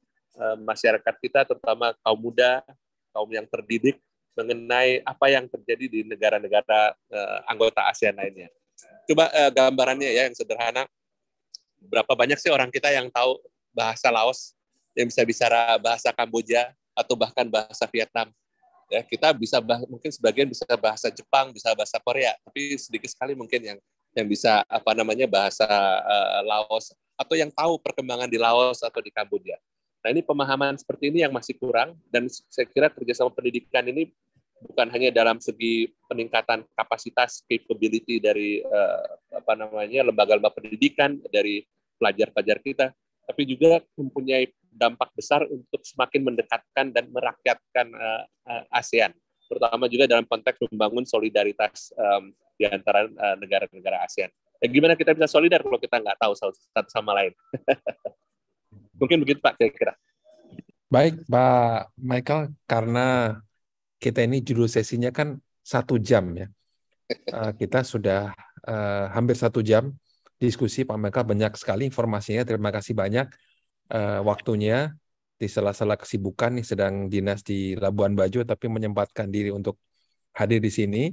masyarakat kita, terutama kaum muda, kaum yang terdidik, mengenai apa yang terjadi di negara-negara anggota ASEAN lainnya. Coba gambarannya ya yang sederhana, berapa banyak sih orang kita yang tahu bahasa Laos, yang bisa bicara bahasa Kamboja, atau bahkan bahasa Vietnam. Ya, kita bisa mungkin sebagian bisa bahasa Jepang, bisa bahasa Korea, tapi sedikit sekali mungkin yang bisa bahasa Laos atau yang tahu perkembangan di Laos atau di Kamboja. Nah, ini pemahaman seperti ini yang masih kurang, dan saya kira kerjasama pendidikan ini bukan hanya dalam segi peningkatan kapasitas capability dari lembaga-lembaga pendidikan, dari pelajar-pelajar kita, tapi juga mempunyai dampak besar untuk semakin mendekatkan dan merakyatkan ASEAN, terutama juga dalam konteks membangun solidaritas di antara negara-negara ASEAN. Gimana kita bisa solidar kalau kita nggak tahu satu sama lain? Mungkin begitu Pak, kira-kira. Baik Pak Michael, karena kita ini judul sesinya kan 1 jam ya. Kita sudah hampir 1 jam diskusi, Pak Michael banyak sekali informasinya. Terima kasih banyak waktunya di sela-sela kesibukan nih, sedang dinas di Labuan Bajo tapi menyempatkan diri untuk hadir di sini.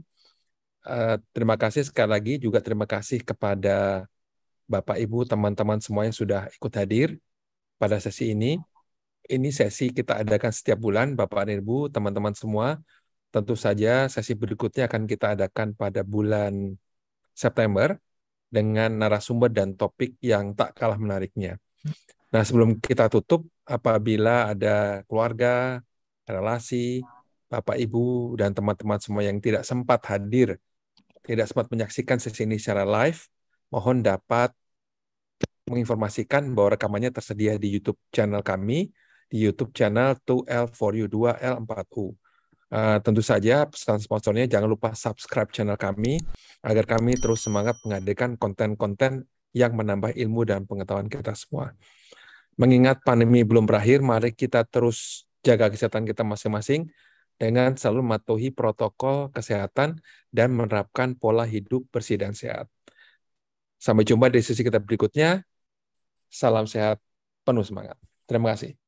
Terima kasih sekali lagi, juga terima kasih kepada Bapak Ibu, teman-teman semua yang sudah ikut hadir pada sesi ini. Ini sesi kita adakan setiap bulan, Bapak dan Ibu, teman-teman semua. Tentu saja sesi berikutnya akan kita adakan pada bulan September dengan narasumber dan topik yang tak kalah menariknya. Nah, sebelum kita tutup, apabila ada keluarga, relasi, Bapak, Ibu, dan teman-teman semua yang tidak sempat hadir, tidak sempat menyaksikan sesi ini secara live, mohon dapat menginformasikan bahwa rekamannya tersedia di YouTube channel kami, di YouTube channel 2L4U, 2L4U. Tentu saja pesan sponsornya jangan lupa subscribe channel kami agar kami terus semangat menghadirkan konten-konten yang menambah ilmu dan pengetahuan kita semua. Mengingat pandemi belum berakhir, mari kita terus jaga kesehatan kita masing-masing dengan selalu mematuhi protokol kesehatan dan menerapkan pola hidup bersih dan sehat. Sampai jumpa di sesi kita berikutnya. Salam sehat, penuh semangat. Terima kasih.